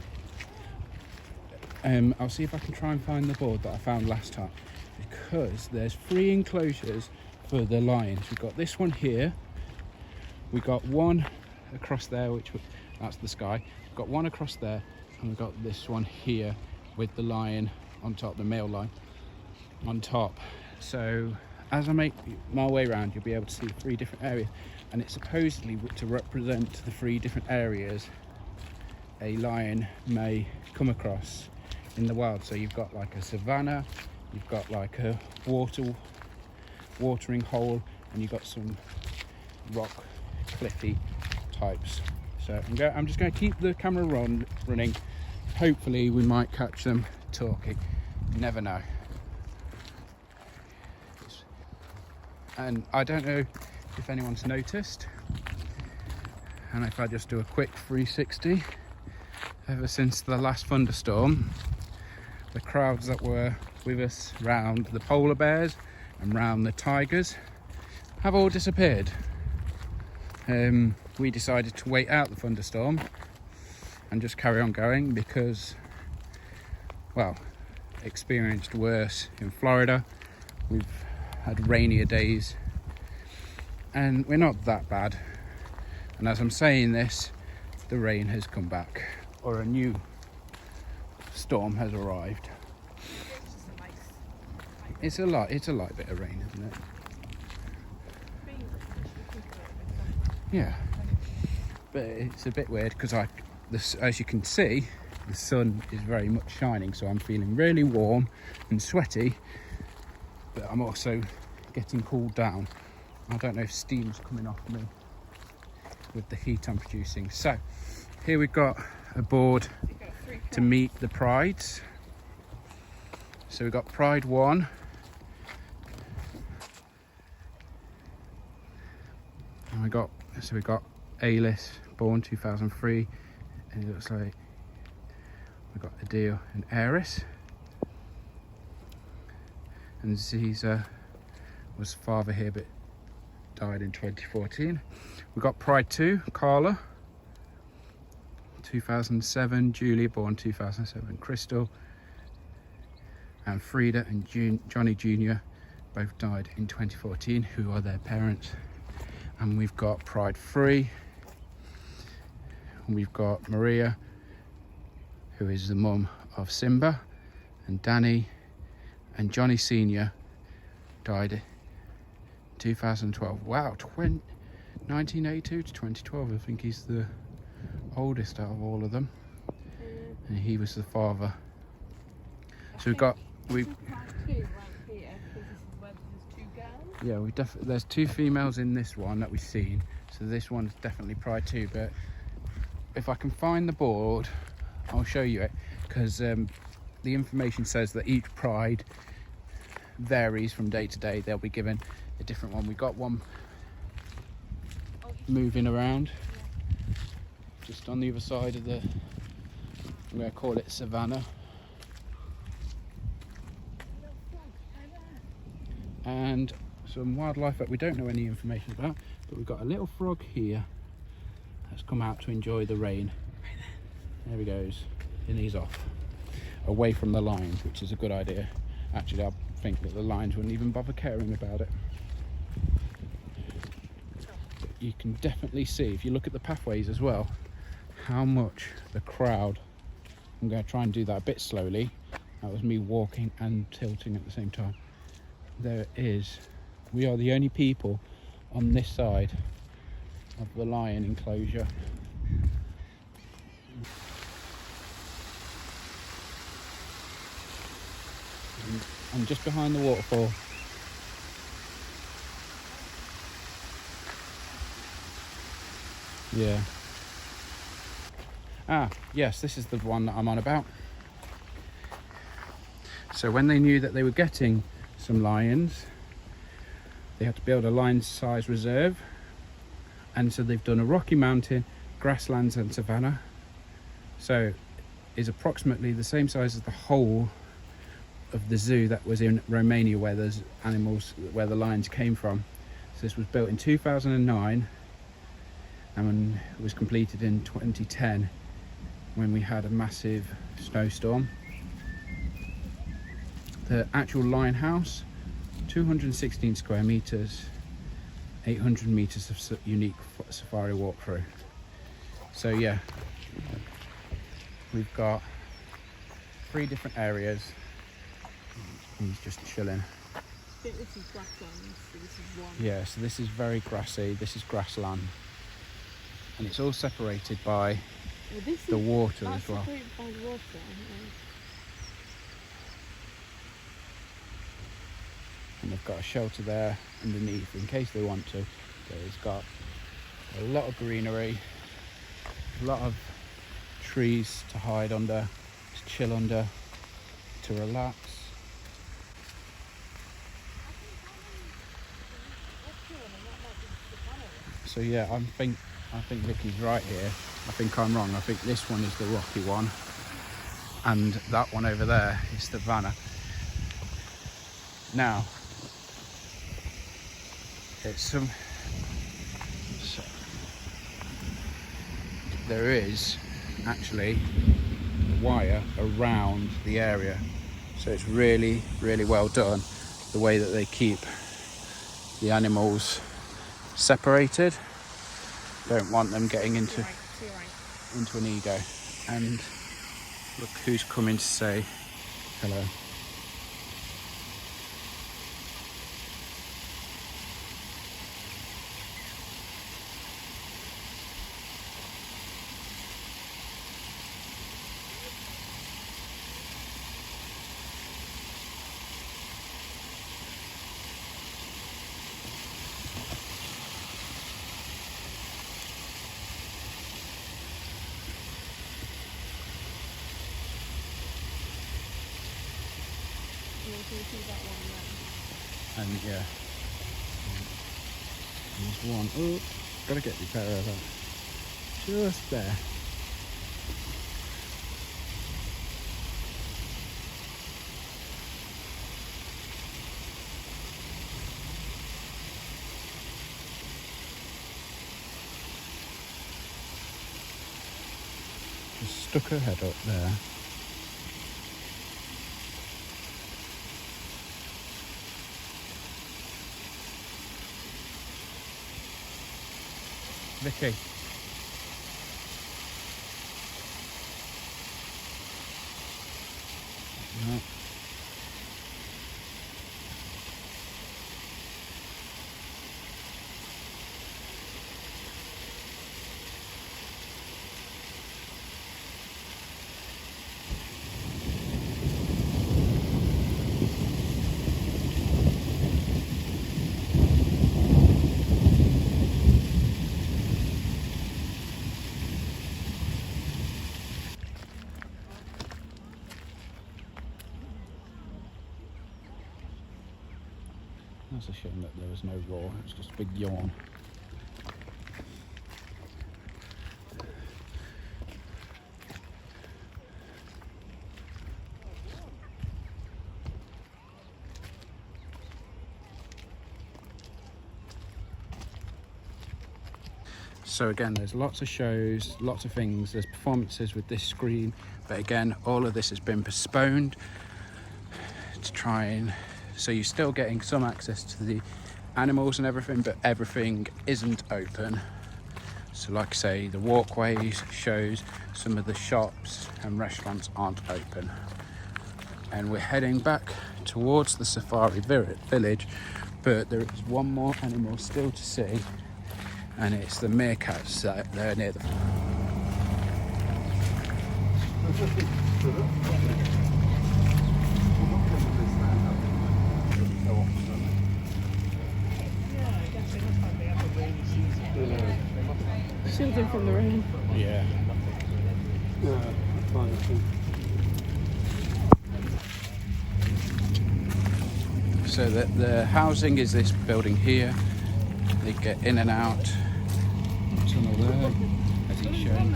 I'll see if I can try and find the board that I found last time, because there's 3 enclosures for the lions. We've got this one here, we've got one across there, that's the sky. We've got one across there, and we've got this one here with the lion on top, the male lion on top. So as I make my way around, you'll be able to see 3 different areas, and it's supposedly to represent the 3 different areas a lion may come across in the wild. So you've got like a savanna, you've got like a watering hole, and you've got some rock cliffy types. So I'm just going to keep the camera running. Hopefully we might catch them talking. You never know. And I don't know if anyone's noticed, and if I just do a quick 360, ever since the last thunderstorm, the crowds that were with us round the polar bears and round the tigers have all disappeared. We decided to wait out the thunderstorm and just carry on going because, well, experienced worse in Florida. We've had rainier days and we're not that bad. And as I'm saying this, the rain has come back, or a new storm has arrived. It's a light bit of rain, isn't it? Yeah, but it's a bit weird because as you can see, the sun is very much shining, so I'm feeling really warm and sweaty, but I'm also getting cooled down. I don't know if steam's coming off me with the heat I'm producing. So here we've got a board to meet the prides. So we've got Pride 1, and we've got A-list, born 2003, and it looks like we've got Adele and Eris, and Ziza was father here but died in 2014. We've got Pride 2, Carla, 2007, Julia, born 2007, Crystal, and Frida and Johnny Jr. both died in 2014, who are their parents. And we've got Pride 3, and we've got Maria, who is the mum of Simba, and Danny, and Johnny Sr. died in 2012. Wow, 1982 to 2012. I think he's the oldest out of all of them, and he was the father. So there's 2 females in this one that we've seen, so this one's definitely Pride 2, but if I can find the board, I'll show you it, because the information says that each pride varies from day to day. They'll be given a different one. We got one moving around just on the other side of the, I'm going to call it savannah, and some wildlife that we don't know any information about, but we've got a little frog here that's come out to enjoy the rain. There he goes, and he's off away from the lions, which is a good idea. Actually, I think that the lions wouldn't even bother caring about it. But you can definitely see, if you look at the pathways as well, how much the crowd, I'm going to try and do that a bit slowly, that was me walking and tilting at the same time. There is, we are the only people on this side of the lion enclosure. I'm just behind the waterfall. Yeah. Ah, yes, this is the one that I'm on about. So when they knew that they were getting some lions, they had to build a lion-size reserve, and so they've done a rocky mountain, grasslands and savannah. So it's approximately the same size as the whole of the zoo that was in Romania, where there's animals, where the lions came from. So this was built in 2009 and was completed in 2010 when we had a massive snowstorm. The actual lion house, 216 square meters, 800 meters of unique safari walkthrough. So yeah, we've got 3 different areas. He's just chilling. I think this is grassland, so this is one. Yeah, so this is very grassy, this is grassland. And it's all separated by the water as well. Separated by the water, And they've got a shelter there underneath in case they want to. So it's got a lot of greenery, a lot of trees to hide under, to chill under, to relax. So yeah, I think Vicky's right here. I think I'm wrong. I think this one is the rocky one, and that one over there is the savannah. Now, it's so there is actually wire around the area, so it's really, really well done, the way that they keep the animals separated. Don't want them getting into an ego. And look who's coming to say hello. And yeah, there's one. Oh, gotta get the better of that. Just there. Just stuck her head up there. Vicky. No. That's a shame that there was no roar, it's just a big yawn. So again, there's lots of shows, lots of things, there's performances with this screen, but again, all of this has been postponed to try and, so you're still getting some access to the animals and everything, but everything isn't open. So like I say, the walkways, shows, some of the shops and restaurants aren't open. And we're heading back towards the safari village, but there is one more animal still to see, and it's the meerkats that they're near the shielding from the rain. yeah. So that the housing is this building here. They get in and out. Tunnel there, as he's shown.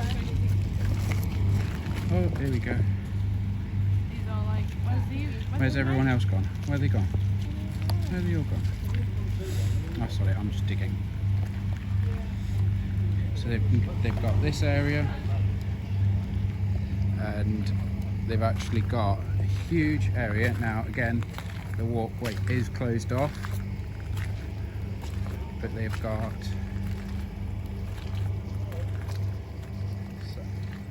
Oh, here we go. These are like, Where's everyone else gone? Where are they gone? Where are they all gone? Oh, sorry, I'm just digging. So they've got this area, and they've actually got a huge area. Now, again, the walkway is closed off, but they've got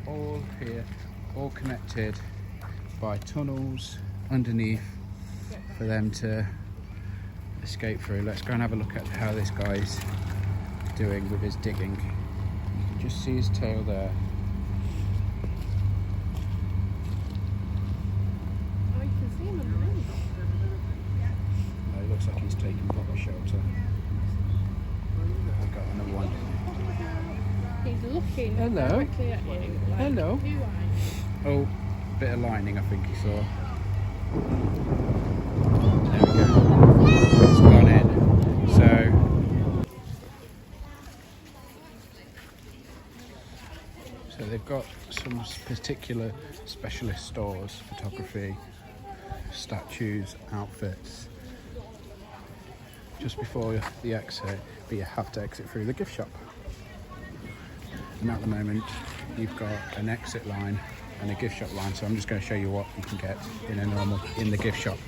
all here, all connected by tunnels underneath for them to escape through. Let's go and have a look at how this guy's doing with his digging. You can just see his tail there. Oh, you can see him underneath. No, it looks like he's taking proper shelter. I've got another one. He's looking Hello. directly at you. Like, Hello. who are you? Oh, bit of lining I think he saw. There we go. It's gone in. So they've got some particular specialist stores, photography, statues, outfits. Just before the exit, but you have to exit through the gift shop. And at the moment, you've got an exit line and a gift shop line. So I'm just going to show you what you can get in the gift shop.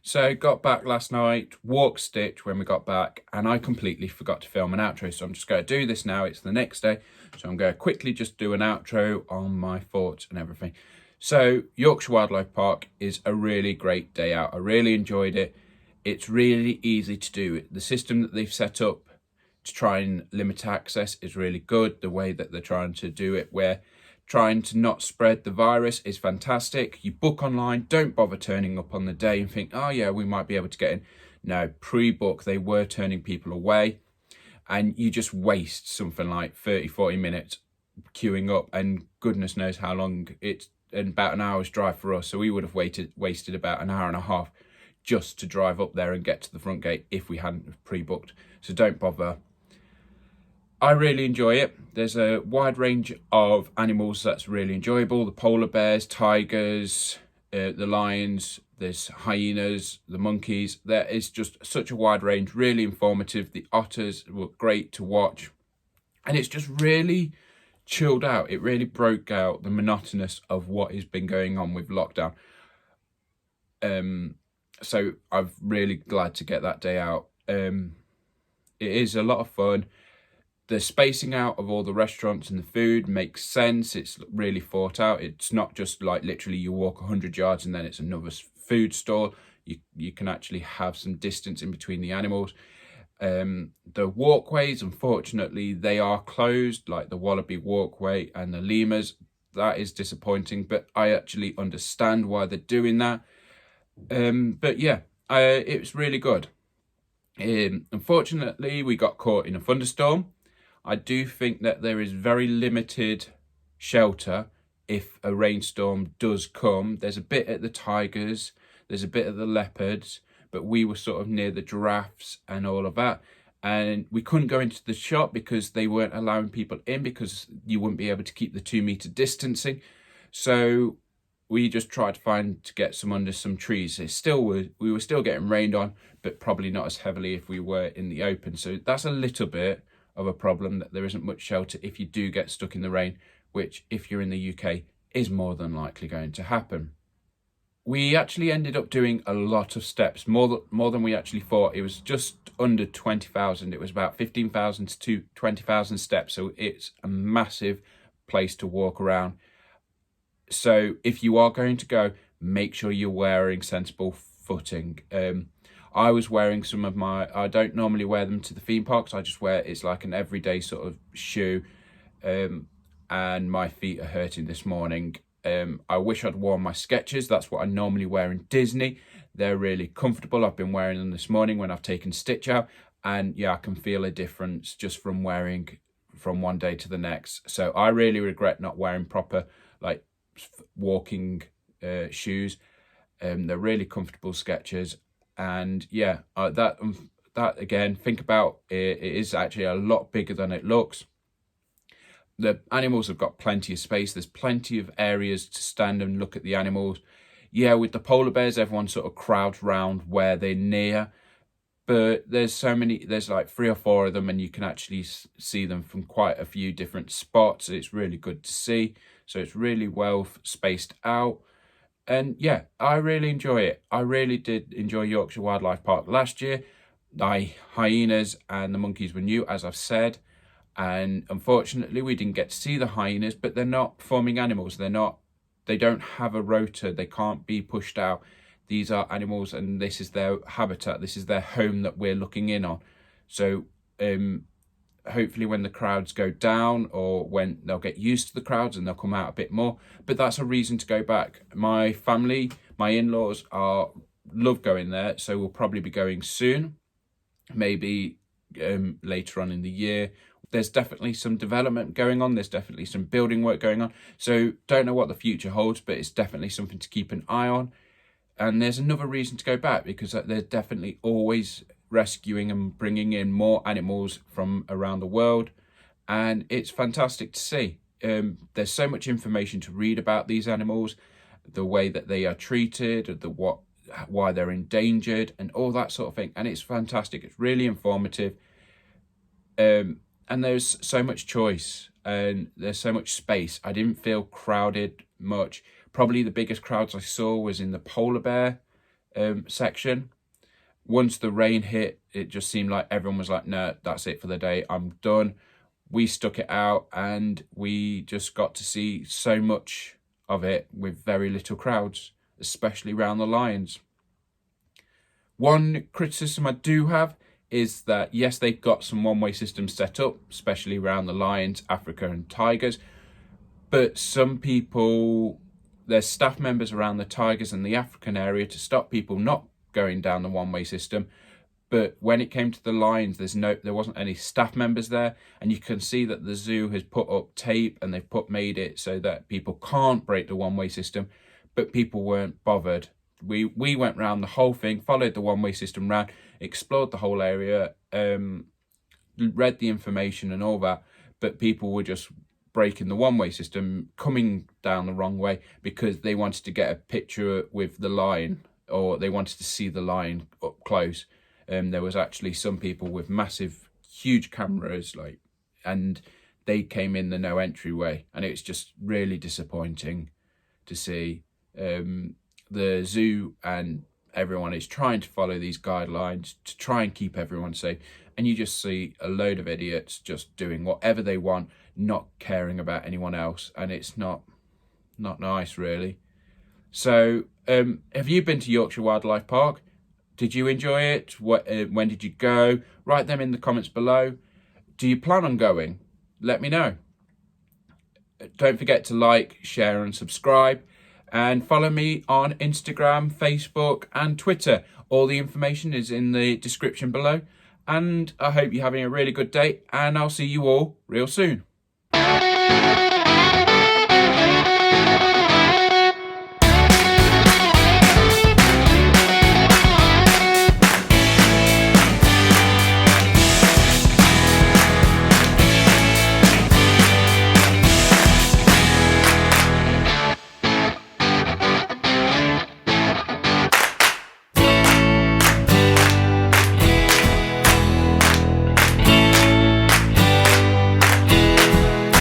So got back last night, walked Stitch when we got back, and I completely forgot to film an outro. So I'm just going to do this now. It's the next day. So I'm going to quickly just do an outro on my thoughts and everything. So Yorkshire Wildlife Park is a really great day out. I really enjoyed it. It's really easy to do. The system that they've set up to try and limit access is really good. The way that they're trying to do it, where trying to not spread the virus, is fantastic. You book online, don't bother turning up on the day and think, oh yeah, we might be able to get in. No, pre-book. They were turning people away, and you just waste something like 30-40 minutes queuing up, and goodness knows how long. It's about an hour's drive for us, so we would have wasted about an hour and a half just to drive up there and get to the front gate if we hadn't pre-booked. So don't bother. I really enjoy it. There's a wide range of animals that's really enjoyable. The polar bears, tigers, the lions, there's hyenas, the monkeys. There is just such a wide range, really informative. The otters were great to watch. And it's just really chilled out. It really broke out the monotonous of what has been going on with lockdown. So I'm really glad to get that day out. It is a lot of fun. The spacing out of all the restaurants and the food makes sense. It's really thought out. It's not just like literally you walk 100 yards and then it's another food stall. You can actually have some distance in between the animals. The walkways, unfortunately, they are closed, like the Wallaby walkway and the lemurs. That is disappointing, but I actually understand why they're doing that. But yeah, it was really good. Unfortunately, we got caught in a thunderstorm. I do think that there is very limited shelter if a rainstorm does come. There's a bit at the tigers, there's a bit at the leopards, but we were sort of near the giraffes and all of that. And we couldn't go into the shop because they weren't allowing people in because you wouldn't be able to keep the 2 meter distancing. So we just tried to get some under some trees. We were still getting rained on, but probably not as heavily if we were in the open. So that's a little bit of a problem, that there isn't much shelter if you do get stuck in the rain, which if you're in the UK is more than likely going to happen. We actually ended up doing a lot of steps, more than we actually thought. It was just under 20,000. It was about 15,000 to 20,000 steps. So it's a massive place to walk around. So if you are going to go, make sure you're wearing sensible footing. I was wearing some of I don't normally wear them to the theme parks. I just it's like an everyday sort of shoe. And my feet are hurting this morning. I wish I'd worn my Skechers. That's what I normally wear in Disney. They're really comfortable. I've been wearing them this morning when I've taken Stitch out. And yeah, I can feel a difference just from wearing from one day to the next. So I really regret not wearing proper like walking shoes. They're really comfortable Skechers. And yeah, that again, think about it, it is actually a lot bigger than it looks. The animals have got plenty of space. There's plenty of areas to stand and look at the animals. Yeah, with the polar bears, everyone sort of crowds round where they're near. But there's like 3 or 4 of them, and you can actually see them from quite a few different spots. It's really good to see. So it's really well spaced out. And yeah, I really enjoy it. I really did enjoy Yorkshire Wildlife Park last year. The hyenas and the monkeys were new, as I've said. And unfortunately, we didn't get to see the hyenas, but they're not performing animals. They don't have a rotor. They can't be pushed out. These are animals, and this is their habitat. This is their home that we're looking in on. So hopefully when the crowds go down, or when they'll get used to the crowds and they'll come out a bit more. But that's a reason to go back. My family, my in-laws love going there. So we'll probably be going soon, maybe later on in the year. There's definitely some development going on. There's definitely some building work going on. So don't know what the future holds, but it's definitely something to keep an eye on. And there's another reason to go back, because they're definitely always rescuing and bringing in more animals from around the world. And it's fantastic to see. There's so much information to read about these animals, the way that they are treated, why they're endangered, and all that sort of thing. And it's fantastic. It's really informative. And there's so much choice, and there's so much space. I didn't feel crowded much. Probably the biggest crowds I saw was in the polar bear section. Once the rain hit, it just seemed like everyone was like, no, that's it for the day. I'm done. We stuck it out, and we just got to see so much of it with very little crowds, especially around the lions. One criticism I do have is that, yes, they've got some one-way systems set up, especially around the lions, Africa and tigers. But some people, there's staff members around the tigers and the African area to stop people not going down the one-way system. But when it came to the lions, there wasn't any staff members there. And you can see that the zoo has put up tape, and they've made it so that people can't break the one-way system. But people weren't bothered. We went round the whole thing, followed the one-way system round, explored the whole area, read the information and all that, but people were just breaking the one-way system, coming down the wrong way because they wanted to get a picture with the lion, or they wanted to see the lion up close. There was actually some people with massive, huge cameras, and they came in the no entry way, and it was just really disappointing to see. The zoo and everyone is trying to follow these guidelines to try and keep everyone safe, and you just see a load of idiots just doing whatever they want, not caring about anyone else, and it's not nice, really. So have you been to Yorkshire Wildlife Park? Did you enjoy it? When did you go? Write them in the comments below. Do you plan on going? Let me know. Don't forget to like, share and subscribe. And follow me on Instagram, Facebook and Twitter. All the information is in the description below. And I hope you're having a really good day. And I'll see you all real soon.